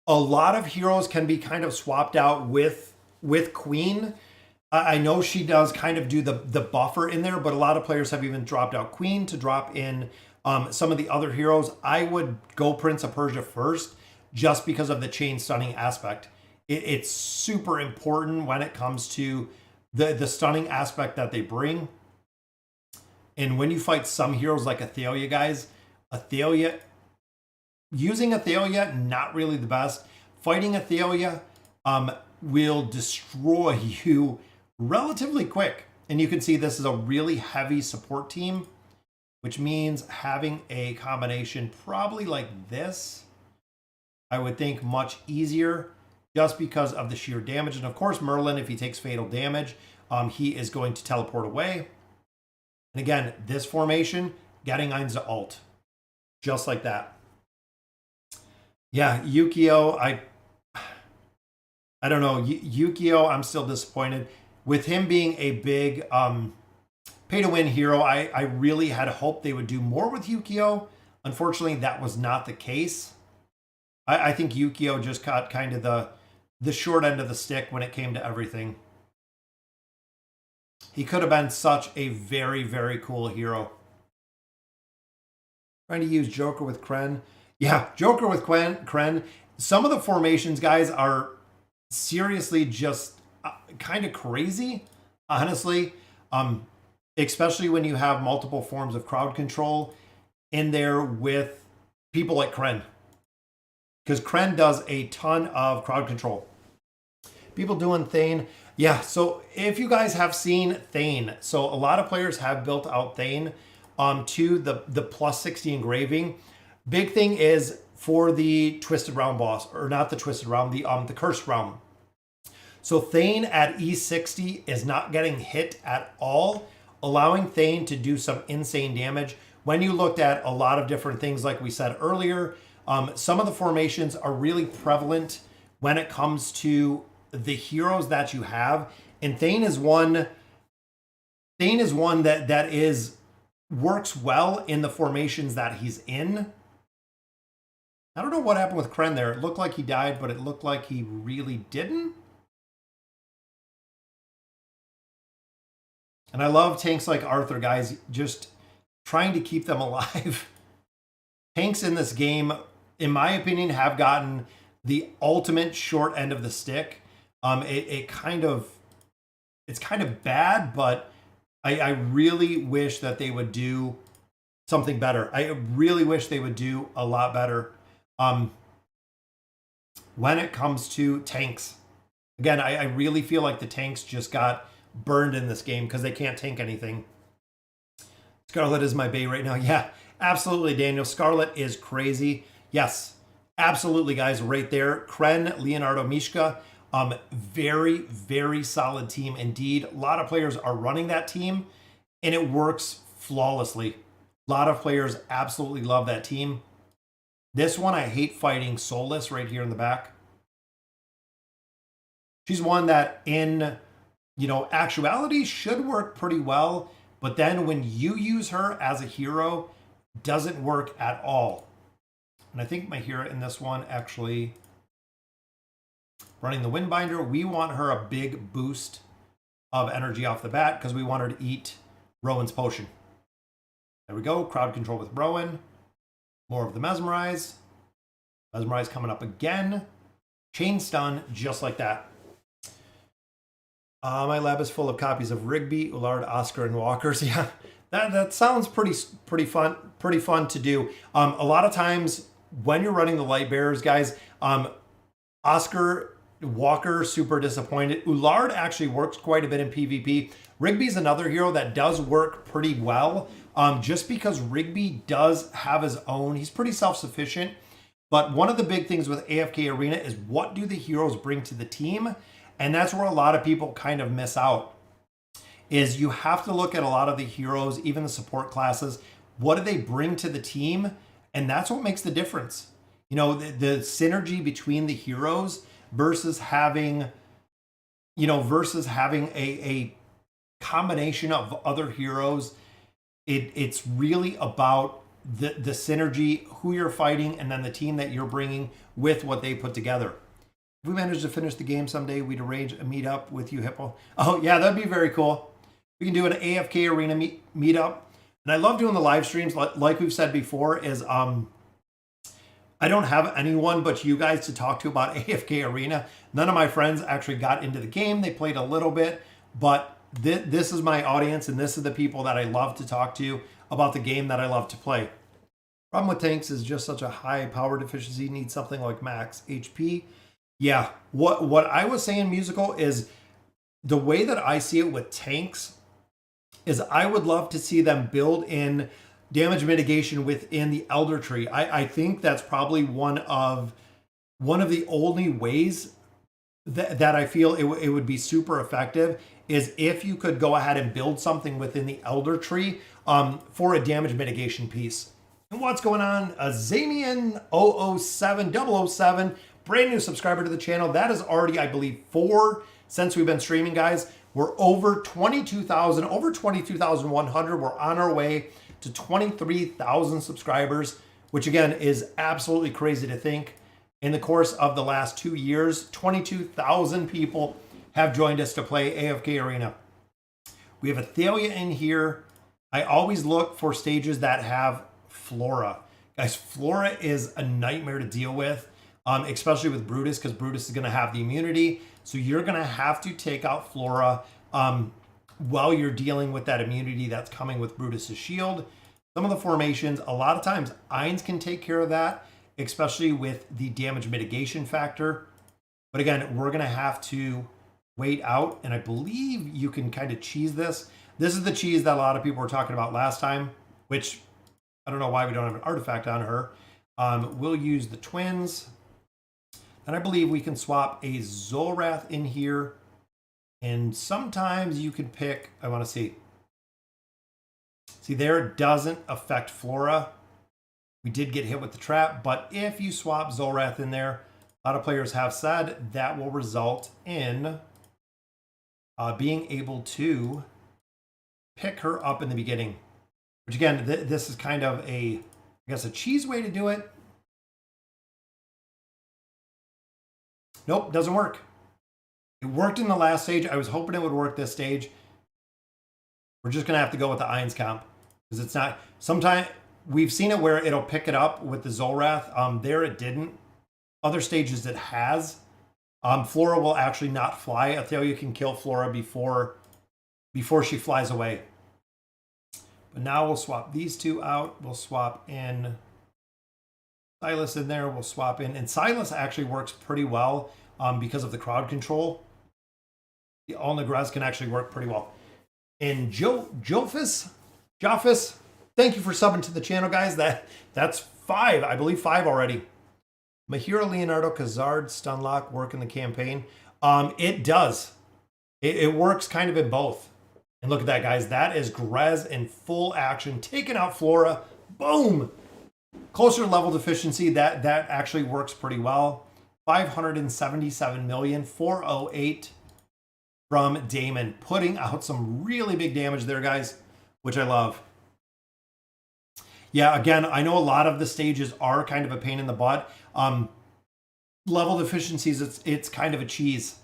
A lot of heroes can be kind of swapped out with Queen. I know she does kind of do the buffer in there, but a lot of players have even dropped out Queen to drop in some of the other heroes. I would go Prince of Persia first, just because of the chain stunning aspect. It's super important when it comes to the stunning aspect that they bring. And when you fight some heroes like Athalia, guys, using Athalia, not really the best. Fighting Athalia will destroy you relatively quick. And you can see this is a really heavy support team, which means having a combination probably like this, I would think much easier, just because of the sheer damage. And of course, Merlin, if he takes fatal damage, he is going to teleport away. And again, this formation, getting Ainz to ult, just like that. Yeah, Yukio, I don't know. Yukio, I'm still disappointed. With him being a big pay-to-win hero, I really had hoped they would do more with Yukio. Unfortunately, that was not the case. I think Yukio just got kind of the short end of the stick when it came to everything. He could have been such a very, very cool hero. Trying to use Joker with Kren. Yeah, Joker with Kren. Some of the formations, guys, are seriously just kind of crazy, honestly. Especially when you have multiple forms of crowd control in there with people like Kren. Because Kren does a ton of crowd control. People doing Thane. Yeah, so if you guys have seen Thane, so a lot of players have built out Thane to the plus 60 engraving. Big thing is for the Twisted Realm boss, or not the Twisted Realm, the Cursed Realm. So Thane at E60 is not getting hit at all. allowing Thane to do some insane damage. When you looked at a lot of different things, like we said earlier, some of the formations are really prevalent when it comes to the heroes that you have. And Thane is one. Thane is one that works well in the formations that he's in. I don't know what happened with Kren there. It looked like he died, but it looked like he really didn't. And I love tanks like Arthur, guys, just trying to keep them alive. Tanks in this game, in my opinion, have gotten the ultimate short end of the stick. It's kind of bad, but I really wish that they would do something better. I really wish they would do a lot better when it comes to tanks. Again, I really feel like the tanks just got burned in this game because they can't tank anything. Scarlet is my bae right now. Yeah, absolutely, Daniel. Scarlet is crazy. Yes, absolutely, guys, right there. Kren, Leonardo, Mishka. Very, very solid team indeed. A lot of players are running that team, and it works flawlessly. A lot of players absolutely love that team. This one, I hate fighting Soulless right here in the back. She's one that in, actuality should work pretty well, but then when you use her as a hero, doesn't work at all. And I think my hero in this one actually running the Windbinder, we want her a big boost of energy off the bat because we want her to eat Rowan's potion. There we go. Crowd control with Rowan. More of the Mesmerize. Mesmerize coming up again. Chain stun, just like that. My lab is full of copies of Rigby, Ullard, Oscar, and Walkers. Yeah, that sounds pretty fun to do. A lot of times when you're running the Light Bearers, guys, Oscar, Walker, super disappointed. Ullard actually works quite a bit in PvP. Rigby's another hero that does work pretty well, just because Rigby does have his own. He's pretty self-sufficient. But one of the big things with AFK Arena is what do the heroes bring to the team? And that's where a lot of people kind of miss out, is you have to look at a lot of the heroes, even the support classes. What do they bring to the team? And that's what makes the difference. The synergy between the heroes versus having a combination of other heroes. It's really about the synergy, who you're fighting, and then the team that you're bringing with what they put together. If we manage to finish the game someday, we'd arrange a meetup with you, Hippo. Oh, yeah, that'd be very cool. We can do an AFK Arena meetup. And I love doing the live streams, like we've said before, is I don't have anyone but you guys to talk to about AFK Arena. None of my friends actually got into the game. They played a little bit, but this is my audience, and this is the people that I love to talk to about the game that I love to play. Problem with tanks is just such a high power deficiency. You need something like max HP. Yeah, what I was saying, Musical, is the way that I see it with tanks is I would love to see them build in damage mitigation within the Elder Tree. I think that's probably one of the only ways that I feel it would be super effective is if you could go ahead and build something within the Elder Tree for a damage mitigation piece. And what's going on? Zamian 007, brand new subscriber to the channel. That is already, I believe, 4 since we've been streaming, guys. We're over 22,000, over 22,100. We're on our way to 23,000 subscribers, which again is absolutely crazy to think. In the course of the last 2 years, 22,000 people have joined us to play AFK Arena. We have Athalia in here. I always look for stages that have Flora. Guys, Flora is a nightmare to deal with, especially with Brutus, because Brutus is going to have the immunity. So you're going to have to take out Flora while you're dealing with that immunity that's coming with Brutus's shield. Some of the formations, a lot of times, Ainz can take care of that, especially with the damage mitigation factor. But again, we're going to have to wait out, and I believe you can kind of cheese this. This is the cheese that a lot of people were talking about last time, which I don't know why we don't have an artifact on her. We'll use the twins. And I believe we can swap a Zolrath in here. And sometimes you can pick, I want to see, See there, it doesn't affect Flora. We did get hit with the trap, but if you swap Zolrath in there, a lot of players have said that will result in being able to pick her up in the beginning. Which again, this is kind of a, I guess, a cheese way to do it. Nope, doesn't work. It worked in the last stage. I was hoping it would work this stage. We're just going to have to go with the Ainz comp. Because it's not, sometimes we've seen it where it'll pick it up with the Zolrath. There it didn't. Other stages it has. Flora will actually not fly. Athalia can kill Flora before she flies away. But now we'll swap these two out. We'll swap in Silas in there. We'll swap in. And Silas actually works pretty well because of the crowd control. The All Negrez can actually work pretty well. And Jophis, thank you for subbing to the channel, guys. That's 5, I believe 5 already. Mahira Leonardo Kazard Stunlock work in the campaign. It does. It works kind of in both. And look at that, guys. That is Grez in full action, taking out Flora. Boom! Closer level deficiency. That actually works pretty well. 577 million, 408 from Damon, putting out some really big damage there, guys, which I love. Yeah, again, I know a lot of the stages are kind of a pain in the butt. Level deficiencies, it's kind of a cheese.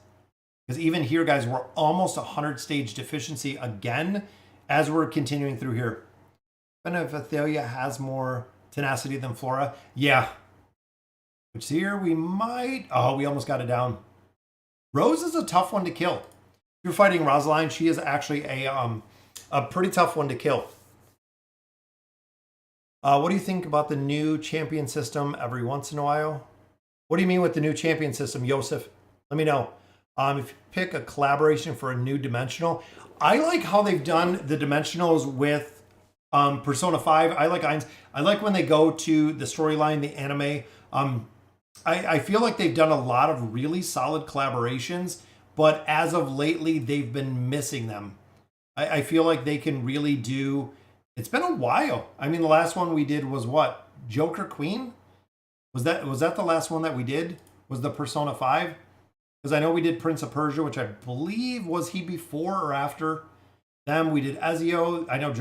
Because even here, guys, we're almost 100 stage deficiency again as we're continuing through here. I don't know if Athalia has more tenacity than Flora. Yeah. Which here we might... Oh, we almost got it down. Rose is a tough one to kill. If you're fighting Rosaline, she is actually a pretty tough one to kill. What do you think about the new champion system every once in a while? What do you mean with the new champion system, Yosef? Let me know. If you pick a collaboration for a new dimensional, I like how they've done the dimensionals with Persona 5. I like Ainz. I like when they go to the storyline, the anime. I feel like they've done a lot of really solid collaborations, but as of lately, they've been missing them. I feel like they can really do... It's been a while. I mean, the last one we did was what? Joker Queen? Was that the last one that we did? Was the Persona 5? Because I know we did Prince of Persia, which I believe was he before or after them. We did Ezio. I know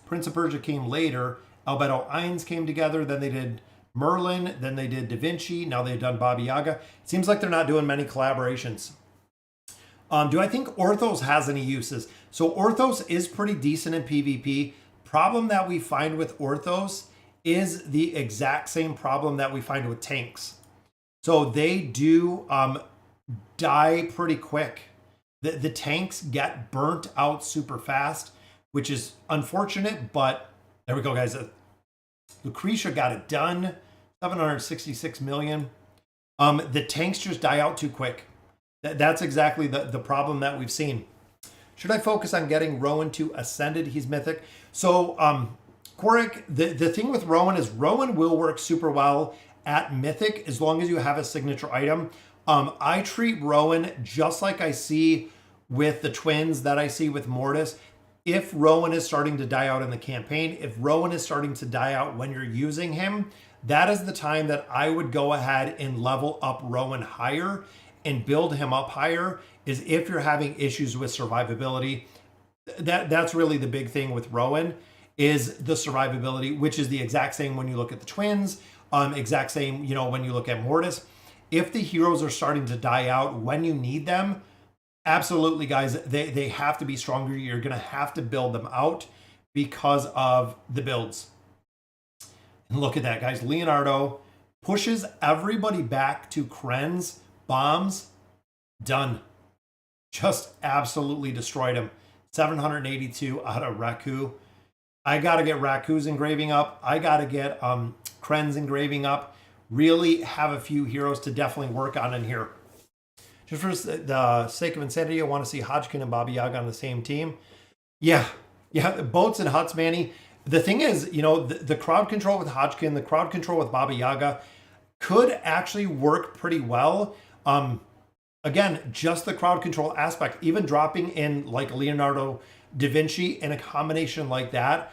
Prince of Persia came later. Albedo Ainz came together. Then they did Merlin. Then they did Da Vinci. Now they've done Baba Yaga. It seems like they're not doing many collaborations. Do I think Orthos has any uses? So Orthos is pretty decent in PvP. Problem that we find with Orthos is the exact same problem that we find with tanks. So they do die pretty quick. The tanks get burnt out super fast, which is unfortunate, but there we go, guys. Lucretia got it done. 766 million. The tanks just die out too quick. That's exactly the problem that we've seen. Should I focus on getting Rowan to Ascended? He's mythic. So, Korik, the thing with Rowan is Rowan will work super well at mythic as long as you have a signature item. I treat Rowan just like I see with the twins that I see with Mortis. If Rowan is starting to die out in the campaign, if Rowan is starting to die out when you're using him, that is the time that I would go ahead and level up Rowan higher and build him up higher, is if you're having issues with survivability. That's really the big thing with Rowan, is the survivability, which is the exact same when you look at the twins, exact same, when you look at Mortis. If the heroes are starting to die out when you need them, absolutely, guys, they have to be stronger. You're going to have to build them out because of the builds. And look at that, guys. Leonardo pushes everybody back to Kren's bombs. Done. Just absolutely destroyed him. 782 out of Raku. I got to get Raku's engraving up. I got to get Kren's engraving up. Really have a few heroes to definitely work on in here. Just for the sake of insanity, I want to see Hodgkin and Baba Yaga on the same team. Yeah, Boats and Huts, Manny. The thing is, the crowd control with Hodgkin, the crowd control with Baba Yaga could actually work pretty well. Again, just the crowd control aspect, even dropping in like Leonardo Da Vinci in a combination like that,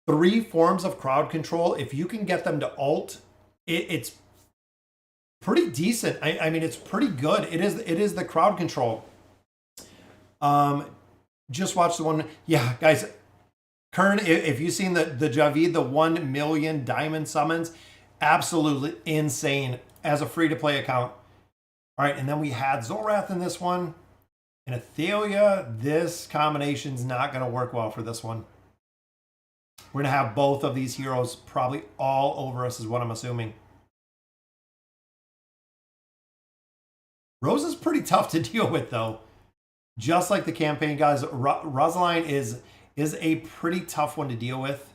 3 forms of crowd control, if you can get them to ult, it's pretty decent. I mean, it's pretty good. It is the crowd control. Just watch the one. Yeah, guys. Kern, if you've seen the Javid, the 1 million diamond summons, absolutely insane as a free-to-play account. All right, and then we had Zorath in this one. And Athalia, this combination's not going to work well for this one. We're going to have both of these heroes probably all over us is what I'm assuming. Rose is pretty tough to deal with, though. Just like the campaign, guys, Rosaline is a pretty tough one to deal with.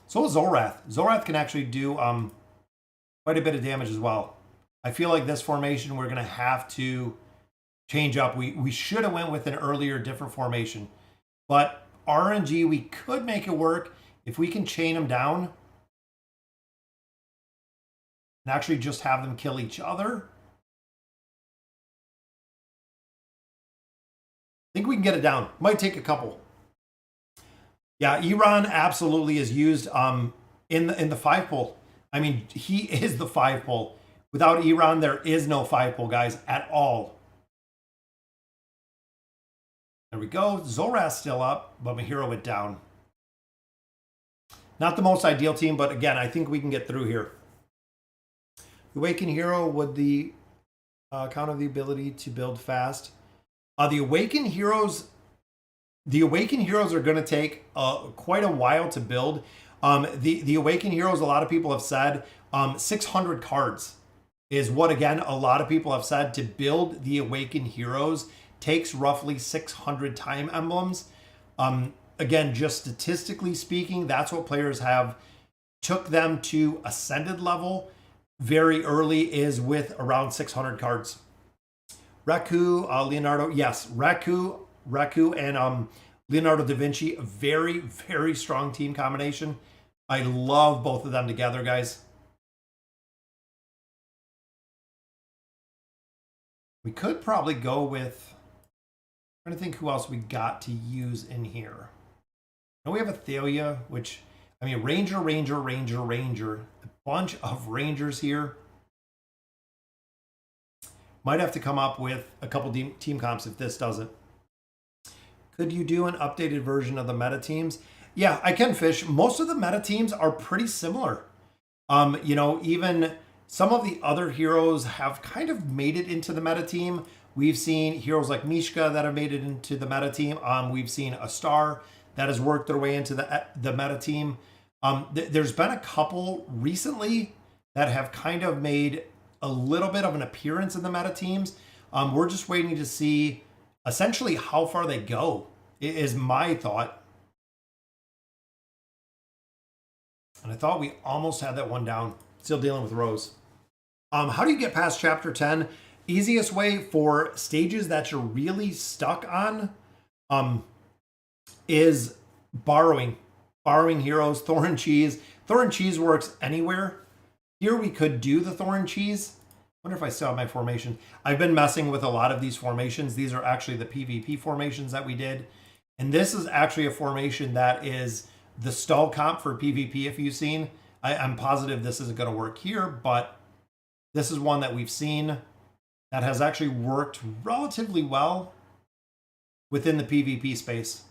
So is Zorath. Zorath can actually do quite a bit of damage as well. I feel like this formation we're going to have to change up. We should have went with an earlier, different formation. But RNG, we could make it work if we can chain them down and actually just have them kill each other. I think we can get it down. Might take a couple. Yeah, Iran absolutely is used in the 5-pull. I mean, he is the 5-pull. Without Iran, there is no 5-pull, guys, at all. There we go. Zorath's still up, but Mahiro went down. Not the most ideal team, but again, I think we can get through here. The Awakened Hero would the count of the ability to build fast. The Awakened Heroes are going to take quite a while to build. The Awakened Heroes, a lot of people have said 600 cards is what, again, a lot of people have said to build the Awakened Heroes takes roughly 600 time emblems. Again, just statistically speaking, that's what players have took them to ascended level very early is with around 600 cards. Raku, Leonardo, yes, Raku and Leonardo da Vinci, a very, very strong team combination. I love both of them together, guys. We could probably go with, I'm trying to think who else we got to use in here. Now we have Athalia, which, I mean, Ranger. A bunch of Rangers here. Might have to come up with a couple team comps if this doesn't. Could you do an updated version of the meta teams? Yeah, I can, Fish. Most of the meta teams are pretty similar. You know, even some of the other heroes have kind of made it into the meta team. We've seen heroes like Mishka that have made it into the meta team. We've seen Astar that has worked their way into the meta team. There's been a couple recently that have kind of made a little bit of an appearance in the meta teams. We're just waiting to see essentially how far they go, is my thought. And I thought we almost had that one down. Still dealing with Rose. How do you get past chapter 10? Easiest way for stages that you're really stuck on is borrowing heroes. Thorin Cheese. Thorin Cheese works anywhere. Here we could do the Thorin Cheese. I wonder if I still have my formation. I've been messing with a lot of these formations. These are actually the PvP formations that we did. And this is actually a formation that is the stall comp for PvP, if you've seen. I'm positive this isn't going to work here, but this is one that we've seen that has actually worked relatively well within the PvP space.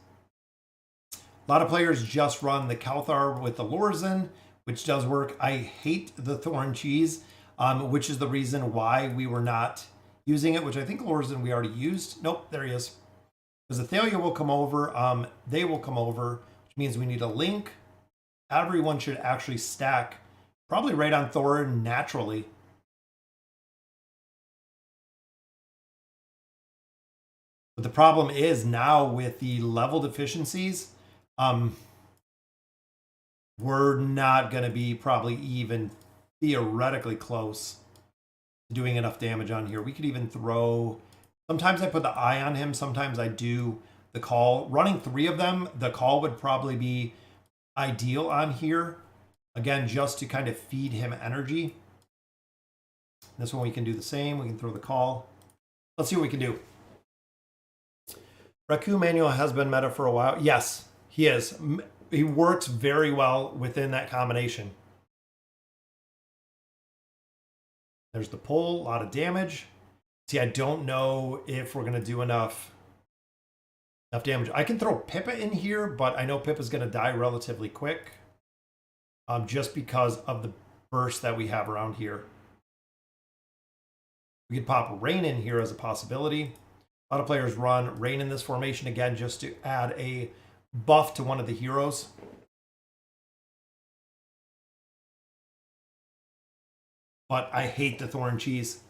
A lot of players just run the Kalthar with the Lorzen, which does work. I hate the Thorin Cheese, which is the reason why we were not using it, which I think Lorzen we already used. Nope, there he is. Because Athalia will come over. They will come over, which means we need a link. Everyone should actually stack probably right on Thorin naturally. But the problem is now with the level deficiencies, we're not going to be probably even theoretically close to doing enough damage on here. We could even throw, sometimes I put the eye on him, sometimes I do the call. Running 3 of them, the call would probably be ideal on here. Again, just to kind of feed him energy. This one we can do the same. We can throw the call. Let's see what we can do. Raku Manual has been meta for a while. Yes, he is. He works very well within that combination. There's the pull, a lot of damage. See, I don't know if we're going to do enough damage. I can throw Pippa in here, but I know Pippa's going to die relatively quick. Just because of the burst that we have around here. We could pop Rain in here as a possibility. A lot of players run Rain in this formation again just to add a buff to one of the heroes. But I hate the Thorin cheese.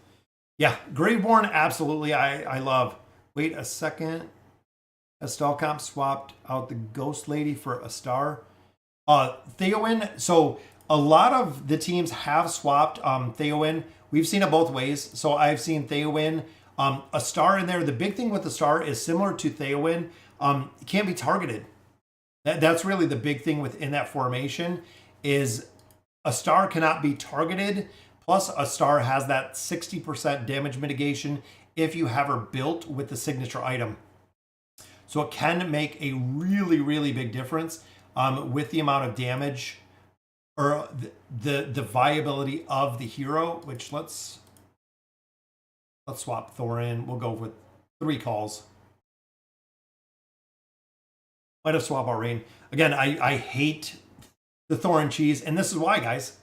Yeah, Graveborn, absolutely, I love. Wait a second. Astar comp swapped out the Ghost Lady for Astar. Theowen, so a lot of the teams have swapped Theowen. We've seen it both ways. So I've seen Theowen, Astar in there. The big thing with Astar is similar to Theowen. It can't be targeted. That's really the big thing within that formation is Astar cannot be targeted. Plus, Astar has that 60% damage mitigation if you have her built with the signature item. So it can make a really, really big difference with the amount of damage or the viability of the hero, which let's swap Thorin. We'll go with 3 calls. Might have swapped our Rain. Again, I hate the Thorin cheese, and this is why, guys.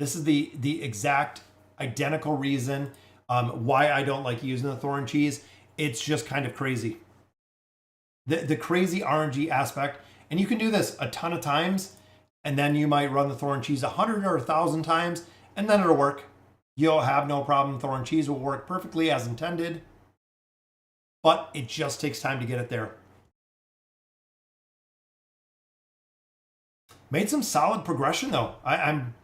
This is the exact identical reason why I don't like using the Thorin cheese. It's just kind of crazy. The crazy RNG aspect. And you can do this a ton of times, and then you might run the Thorin cheese 100 or 1,000 times, and then it'll work. You'll have no problem. Thorin cheese will work perfectly as intended. But it just takes time to get it there. Made some solid progression, though. I'm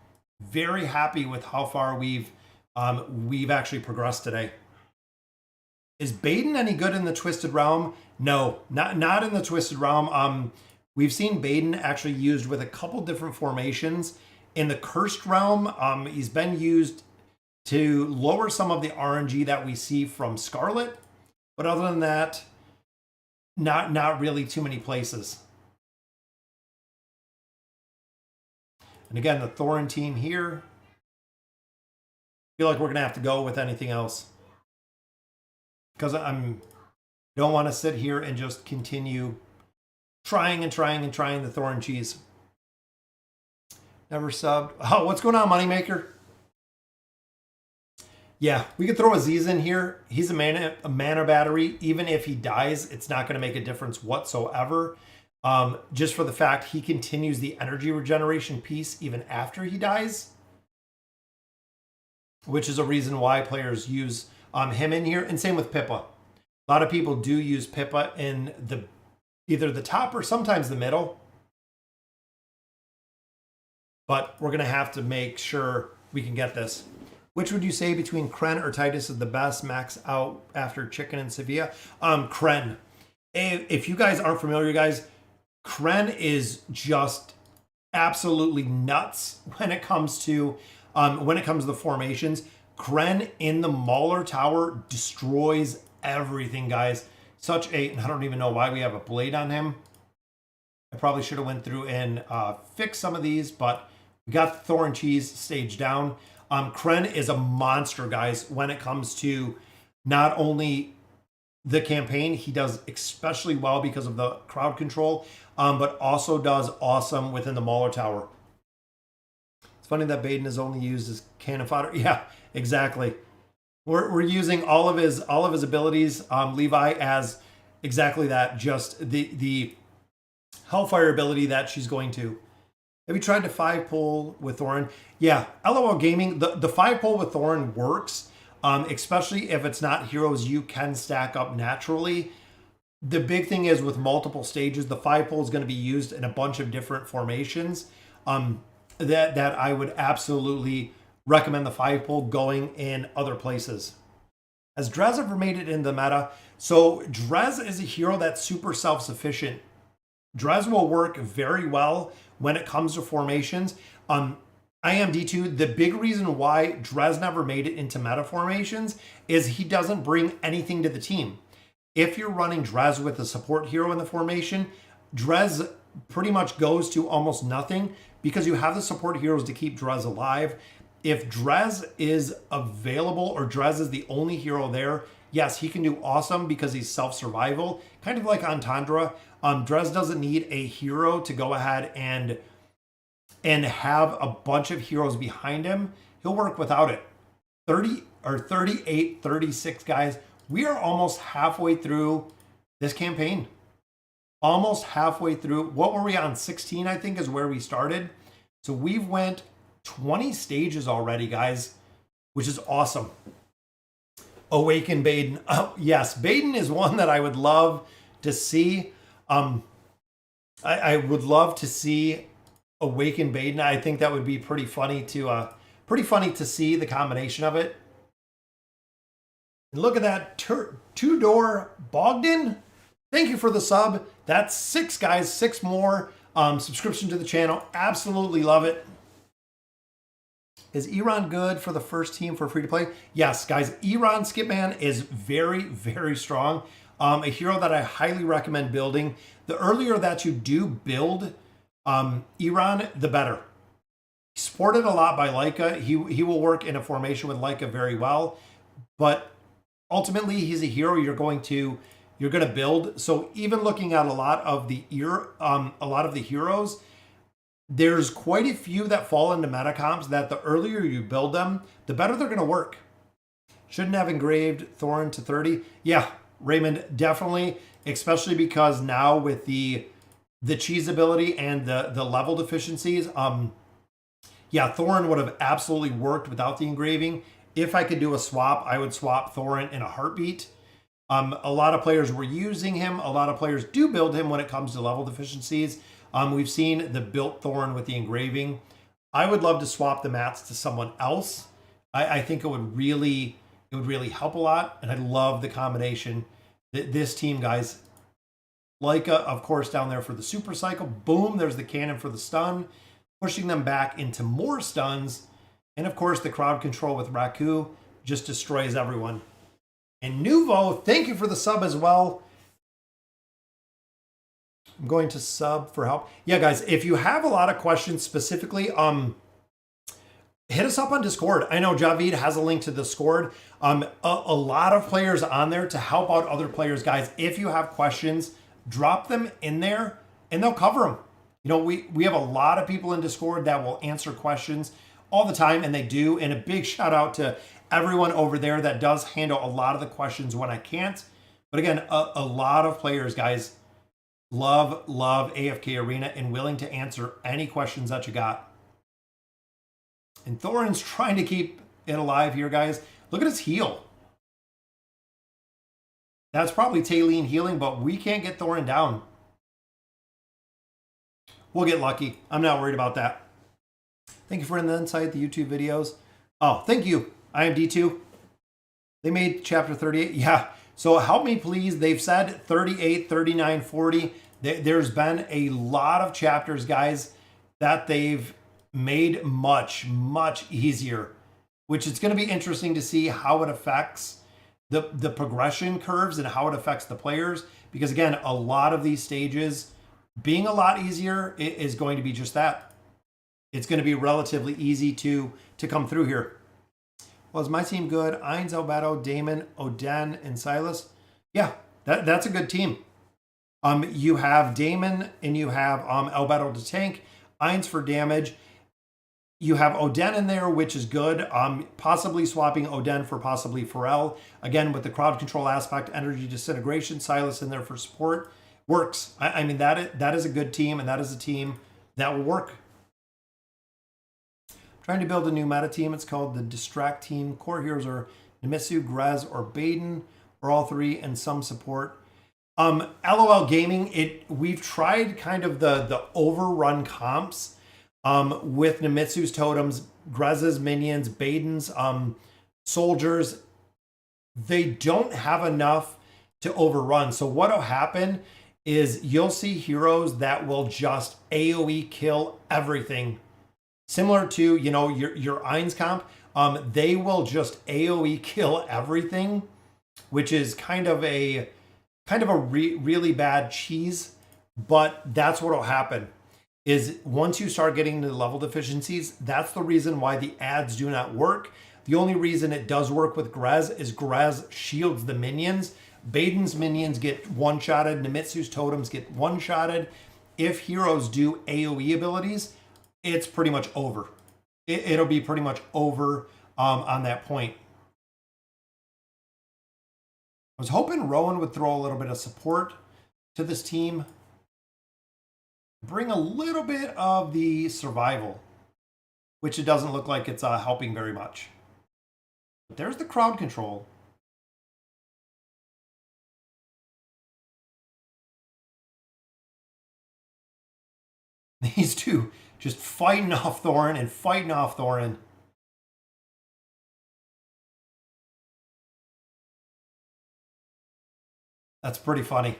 very happy with how far we've actually progressed today. Is Baden any good in the Twisted Realm? No, not in the Twisted Realm. We've seen Baden actually used with a couple different formations. In the Cursed Realm, he's been used to lower some of the RNG that we see from Scarlet. But other than that, not really too many places. And again, the Thorin team here. I feel like we're going to have to go with anything else. Because don't want to sit here and just continue trying the Thorin cheese. Never subbed. Oh, what's going on, Moneymaker? Yeah, we could throw Aziz in here. He's a mana battery. Even if he dies, it's not going to make a difference whatsoever. Just for the fact he continues the energy regeneration piece even after he dies. Which is a reason why players use him in here. And same with Pippa. A lot of people do use Pippa in either the top or sometimes the middle. But we're going to have to make sure we can get this. Which would you say between Kren or Titus is the best max out after Chicken and Sevilla? Kren. If you guys aren't familiar, guys, Kren is just absolutely nuts when it comes to the formations. Kren in the Mauler Tower destroys everything, guys. And I don't even know why we have a blade on him. I probably should have went through and fixed some of these, but we got the Thorin cheese stage down. Kren is a monster, guys, when it comes to not only the campaign, he does especially well because of the crowd control, but also does awesome within the Mauler Tower. It's funny that Baden is only used as cannon fodder. Yeah, exactly. We're using all of his abilities, Levi, as exactly that, just the Hellfire ability that she's going to. Have you tried to 5-pull with Thorin? Yeah, LOL Gaming, the 5-pull with Thorin works, especially if it's not heroes you can stack up naturally. The big thing is with multiple stages, the 5-pull is going to be used in a bunch of different formations. That I would absolutely recommend the 5-pull going in other places. Has Drez ever made it in the meta? So Drez is a hero that's super self-sufficient. Drez will work very well when it comes to formations. I am D2. The big reason why Dres never made it into meta formations is he doesn't bring anything to the team. If you're running Dres with a support hero in the formation, Dres pretty much goes to almost nothing because you have the support heroes to keep Dres alive. If Dres is available or Dres is the only hero there, yes, he can do awesome because he's self-survival, kind of like Entendre. Dres doesn't need a hero to go ahead and have a bunch of heroes behind him. He'll work without it. 30 or 38, 36 guys. We are almost halfway through this campaign. Almost halfway through. What were we on? 16, I think, is where we started. So we've went 20 stages already, guys, which is awesome. Awaken Baden. Oh, yes, Baden is one that I would love to see. I would love to see Awaken Baden. I think that would be pretty funny to see the combination of it. And look at that two-door Bogdan. Thank you for the sub. That's 6 guys, 6 more. Subscription to the channel. Absolutely love it. Is Iran good for the first team for free to play? Yes, guys. Iran Skipman is very, very strong. A hero that I highly recommend building. The earlier that you do build Iran, the better. He's supported a lot by Leica. He will work in a formation with Leica very well, but ultimately he's a hero you're going to build. So even looking at a lot of the heroes, there's quite a few that fall into meta comps that the earlier you build them, the better they're going to work. Shouldn't have engraved Thorin to 30. Yeah, Raymond, definitely, especially because now with the cheese ability and the level deficiencies, yeah, Thorin would have absolutely worked without the engraving. If I could do a swap, I would swap Thorin in a heartbeat. A lot of players were using him. A lot of players do build him when it comes to level deficiencies. We've seen the built Thorin with the engraving. I would love to swap the mats to someone else. I think it would really help a lot, and I love the combination. This team, guys. Leica, of course, down there for the super cycle. Boom, there's the cannon for the stun, pushing them back into more stuns. And of course, the crowd control with Raku just destroys everyone. And Nuvo, thank you for the sub as well. I'm going to sub for help. Yeah, guys, if you have a lot of questions specifically, hit us up on Discord. I know Javid has a link to Discord. A lot of players on there to help out other players. Guys, if you have questions, drop them in there and they'll cover them. You know, we have a lot of people in Discord that will answer questions all the time, and they do. And a big shout out to everyone over there that does handle a lot of the questions when I can't. But again, a lot of players, guys, love AFK Arena and willing to answer any questions that you got. And Thorin's trying to keep it alive here, guys. Look at his heal. That's probably Taylene healing, but we can't get Thorin down. We'll get lucky. I'm not worried about that. Thank you for the insight, the YouTube videos. Oh, thank you. I am D2. They made chapter 38. Yeah. So help me, please. They've said 38, 39, 40. There's been a lot of chapters, guys, that they've made much, much easier, which it's going to be interesting to see how it affects the progression curves and how it affects the players. Because again, a lot of these stages being a lot easier is going to be just that. It's going to be relatively easy to come through here. Well, is my team good? Ainz, Albedo, Damon, Oden, and Silas. Yeah, that's a good team. You have Damon and you have Albedo to tank, Ainz for damage. You have Oden in there, which is good. Possibly swapping Oden for possibly Pharrell. Again, with the crowd control aspect, energy disintegration, Silas in there for support. Works. I mean, that is a good team, and that is a team that will work. Trying to build a new meta team. It's called the Distract Team. Core heroes are Nemitsu, Grez, or Baden, or all three, and some support. LOL Gaming, we've tried kind of the overrun comps with Nemitsu's totems, Grez's minions, Baden's soldiers. They don't have enough to overrun. So what'll happen is you'll see heroes that will just AoE kill everything. similar to, you know, your Ainz comp, they will just AoE kill everything, which is kind of a really bad cheese. But that's what will happen is once you start getting into level deficiencies, that's the reason why the ads do not work. The only reason it does work with Grez is Grez shields the minions. Baiden's minions get one-shotted. Nimitsu's totems get one-shotted. If heroes do AoE abilities, it's pretty much over. It'll be pretty much over on that point. I was hoping Rowan would throw a little bit of support to this team. Bring a little bit of the survival, which it doesn't look like it's helping very much. But there's the crowd control. These two just fighting off Thorin and fighting off Thorin. That's pretty funny.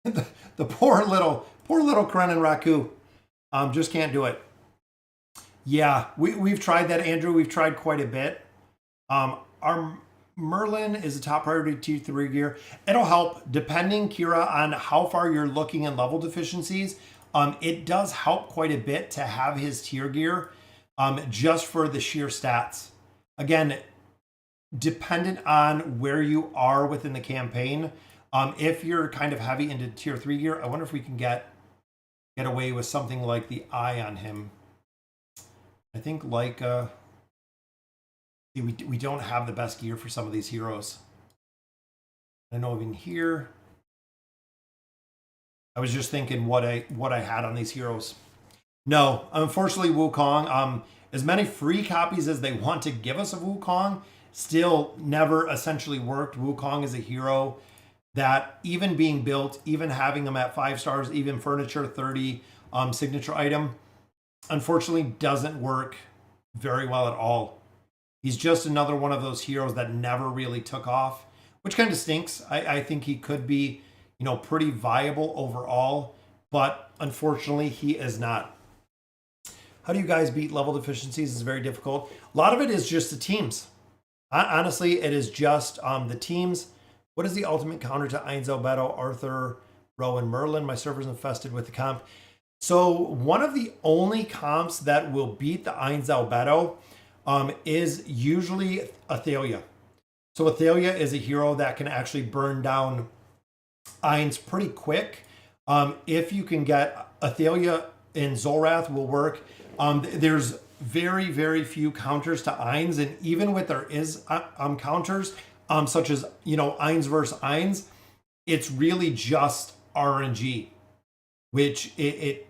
the poor little Kren and Raku just can't do it. Yeah, we've tried that, Andrew. We've tried quite a bit. Our Merlin is a top priority tier 3 gear. It'll help depending, Kira, on how far you're looking in level deficiencies. It does help quite a bit to have his tier gear just for the sheer stats. Again, dependent on where you are within the campaign. If you're kind of heavy into tier 3 gear, I wonder if we can get away with something like the eye on him. I think like we don't have the best gear for some of these heroes. I know even here, I was just thinking what I had on these heroes. No, unfortunately, Wukong, as many free copies as they want to give us of Wukong, still never essentially worked. Wukong is a hero that even being built, even having them at 5 stars, even furniture 30 signature item, unfortunately doesn't work very well at all. He's just another one of those heroes that never really took off, which kind of stinks. I think he could be, you know, pretty viable overall, but unfortunately he is not. How do you guys beat level deficiencies? It's very difficult. A lot of it is just the teams. Honestly, it is just the teams. What is the ultimate counter to Ainz Albedo, Arthur, Rowan, Merlin? My server's infested with the comp. So one of the only comps that will beat the Ainz Albedo is usually Athalia. So Athalia is a hero that can actually burn down Ainz pretty quick. If you can get Athalia in Zolrath will work. There's very, very few counters to Ainz, and even with there is counters, such as, you know, Ainz versus Ainz, it's really just RNG, which it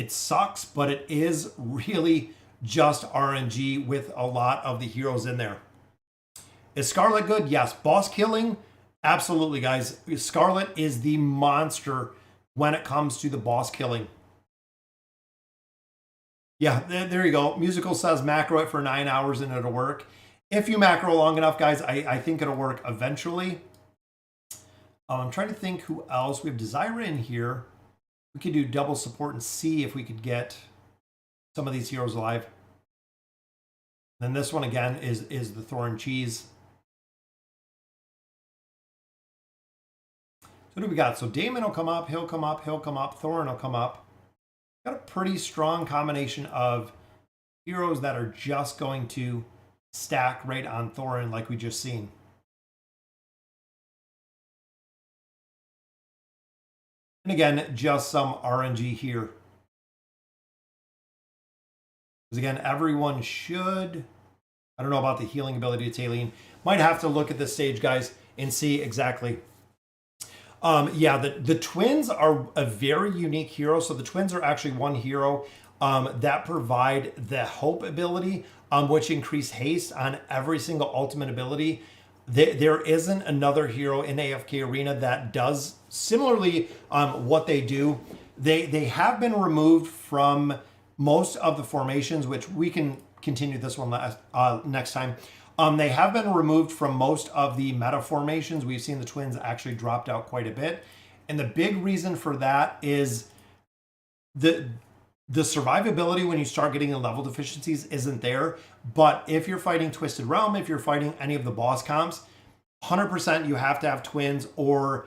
sucks, but it is really just RNG with a lot of the heroes in there. Is Scarlet good? Yes. Boss killing? Absolutely, guys. Scarlet is the monster when it comes to the boss killing. Yeah, there you go. Musical says macro it for 9 hours and it'll work. If you macro long enough, guys, I think it'll work eventually. I'm trying to think who else. We have Desire in here. We could do double support and see if we could get some of these heroes alive. Then this one again is the Thorin cheese. So what do we got? So Damon will come up, he'll come up, he'll come up, Thorin will come up. Got a pretty strong combination of heroes that are just going to stack right on Thorin like we just seen. And again, just some RNG here. Because again, everyone should, I don't know about the healing ability of Taline. Might have to look at this stage, guys, and see exactly. Yeah, the twins are a very unique hero. So the twins are actually one hero that provide the hope ability, which increase haste on every single ultimate ability. There isn't another hero in AFK Arena that does similarly what they do. They have been removed from most of the formations, which we can continue this one next time. They have been removed from most of the meta formations. We've seen the twins actually dropped out quite a bit. And the big reason for that is the survivability when you start getting the level deficiencies isn't there. But if you're fighting Twisted Realm, if you're fighting any of the boss comps, 100% you have to have twins or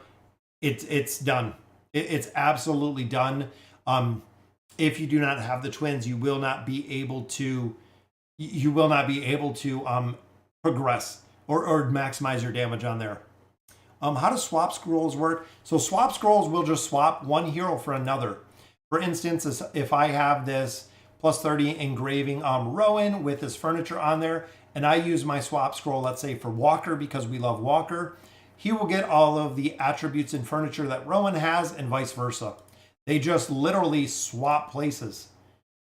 it's done. It's absolutely done. If you do not have the twins, you will not be able to progress or maximize your damage on there. How do swap scrolls work? So swap scrolls will just swap one hero for another. For instance, if I have this plus 30 engraving Rowan with his furniture on there, and I use my swap scroll, let's say for Walker, because we love Walker, he will get all of the attributes and furniture that Rowan has and vice versa. They just literally swap places.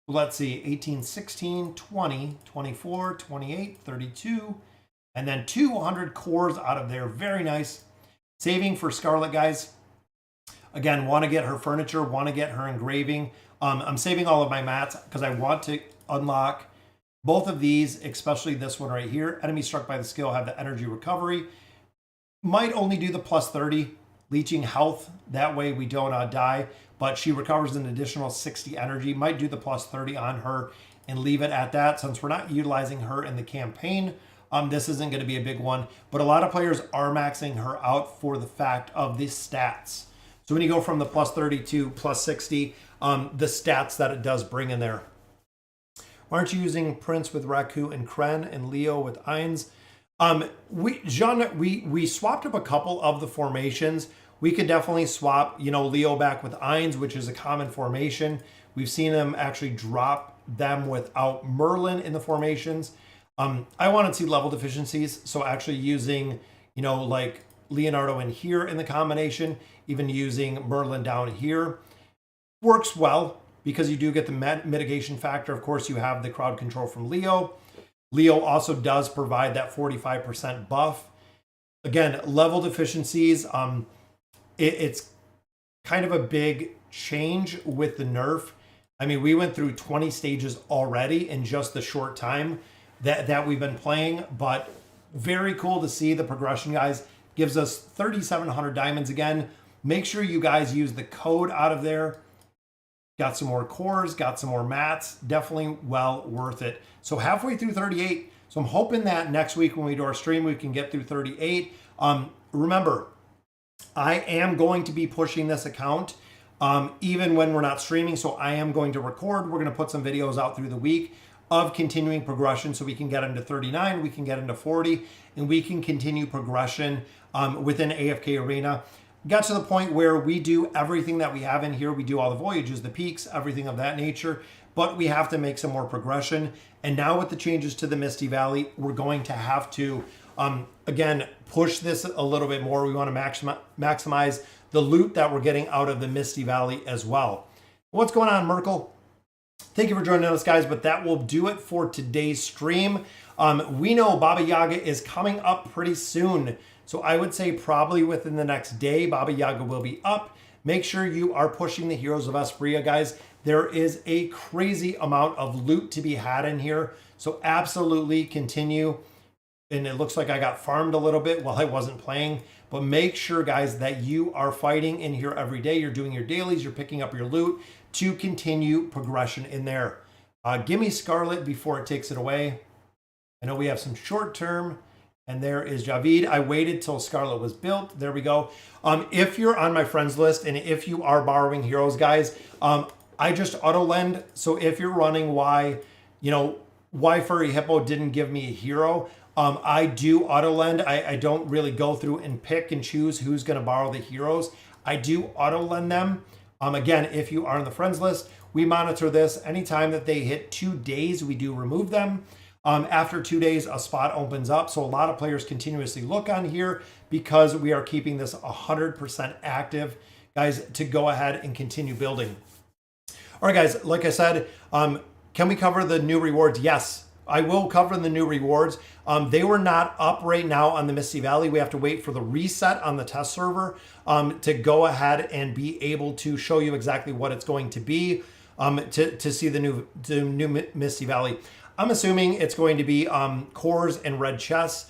Let's see, 18, 16, 20, 24, 28, 32, and then 200 cores out of there. Very nice. Saving for Scarlet, guys. Again, want to get her furniture, want to get her engraving. I'm saving all of my mats because I want to unlock both of these, especially this one right here. Enemy struck by the skill have the energy recovery. Might only do the plus 30, leeching health. That way we don't die, but she recovers an additional 60 energy. Might do the plus 30 on her and leave it at that. Since we're not utilizing her in the campaign, this isn't going to be a big one, but a lot of players are maxing her out for the fact of the stats. So when you go from the plus 30 to plus 60, the stats that it does bring in there. Why aren't you using Prince with Raku and Kren and Leo with Ainz? We swapped up a couple of the formations. We could definitely swap, Leo back with Ainz, which is a common formation. We've seen them actually drop them without Merlin in the formations. I wanted to see level deficiencies, so actually using, like Leonardo in here in the combination, even using Merlin down here, works well because you do get the mitigation factor. Of course, you have the crowd control from Leo. Leo also does provide that 45% buff. Again, level deficiencies, it's kind of a big change with the nerf. I mean, we went through 20 stages already in just the short time that we've been playing, but very cool to see the progression, guys. Gives us 3,700 diamonds again. Make sure you guys use the code out of there. Got some more cores, got some more mats. Definitely well worth it. So halfway through 38. So I'm hoping that next week when we do our stream, we can get through 38. Remember, I am going to be pushing this account even when we're not streaming. So I am going to record. We're going to put some videos out through the week of continuing progression so we can get into 39, we can get into 40, and we can continue progression within AFK Arena. Got to the point where we do everything that we have in here. We do all the voyages, the peaks, everything of that nature, but we have to make some more progression. And now with the changes to the Misty Valley, we're going to have to, again, push this a little bit more. We want to maximize the loot that we're getting out of the Misty Valley as well. What's going on, Merkel? Thank you for joining us, guys, but that will do it for today's stream. We know Baba Yaga is coming up pretty soon, so I would say probably within the next day, Baba Yaga will be up. Make sure you are pushing the Heroes of Espria, guys. There is a crazy amount of loot to be had in here, so absolutely continue. And it looks like I got farmed a little bit while I wasn't playing, but make sure, guys, that you are fighting in here every day. You're doing your dailies, you're picking up your loot to continue progression in there. Give me Scarlet before it takes it away. I know we have some short term, and there is Javid. I waited till Scarlet was built. There we go. If you're on my friends list and if you are borrowing heroes, guys, I just auto lend. So if you're running why Furry Hippo didn't give me a hero, I do auto lend. I don't really go through and pick and choose who's going to borrow the heroes. I do auto lend them. Again, if you are on the friends list, we monitor this. Anytime that they hit 2 days, we do remove them. After 2 days, a spot opens up. So a lot of players continuously look on here because we are keeping this 100% active, guys, to go ahead and continue building. All right, guys, like I said, can we cover the new rewards? Yes, I will cover the new rewards. They were not up right now on the Misty Valley. We have to wait for the reset on the test server to go ahead and be able to show you exactly what it's going to be to see the new Misty Valley. I'm assuming it's going to be cores and red chests,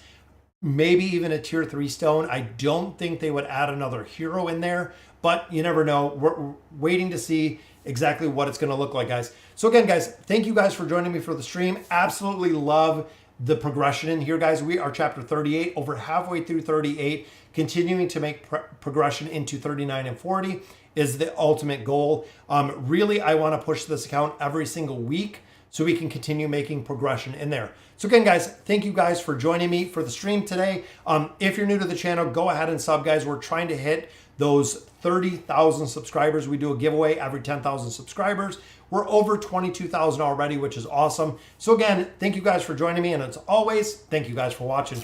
maybe even a tier 3 stone. I don't think they would add another hero in there, but you never know. We're waiting to see. exactly what it's going to look like, guys. So again, guys, thank you guys for joining me for the stream. Absolutely love the progression in here, guys. We are chapter 38, over halfway through 38, continuing to make progression into 39 and 40 is the ultimate goal. Really, I want to push this account every single week so we can continue making progression in there. So again, guys, thank you guys for joining me for the stream today. If you're new to the channel, go ahead and sub, guys. We're trying to hit those 30,000 subscribers. We do a giveaway every 10,000 subscribers. We're over 22,000 already, which is awesome. So again, thank you guys for joining me. And as always, thank you guys for watching.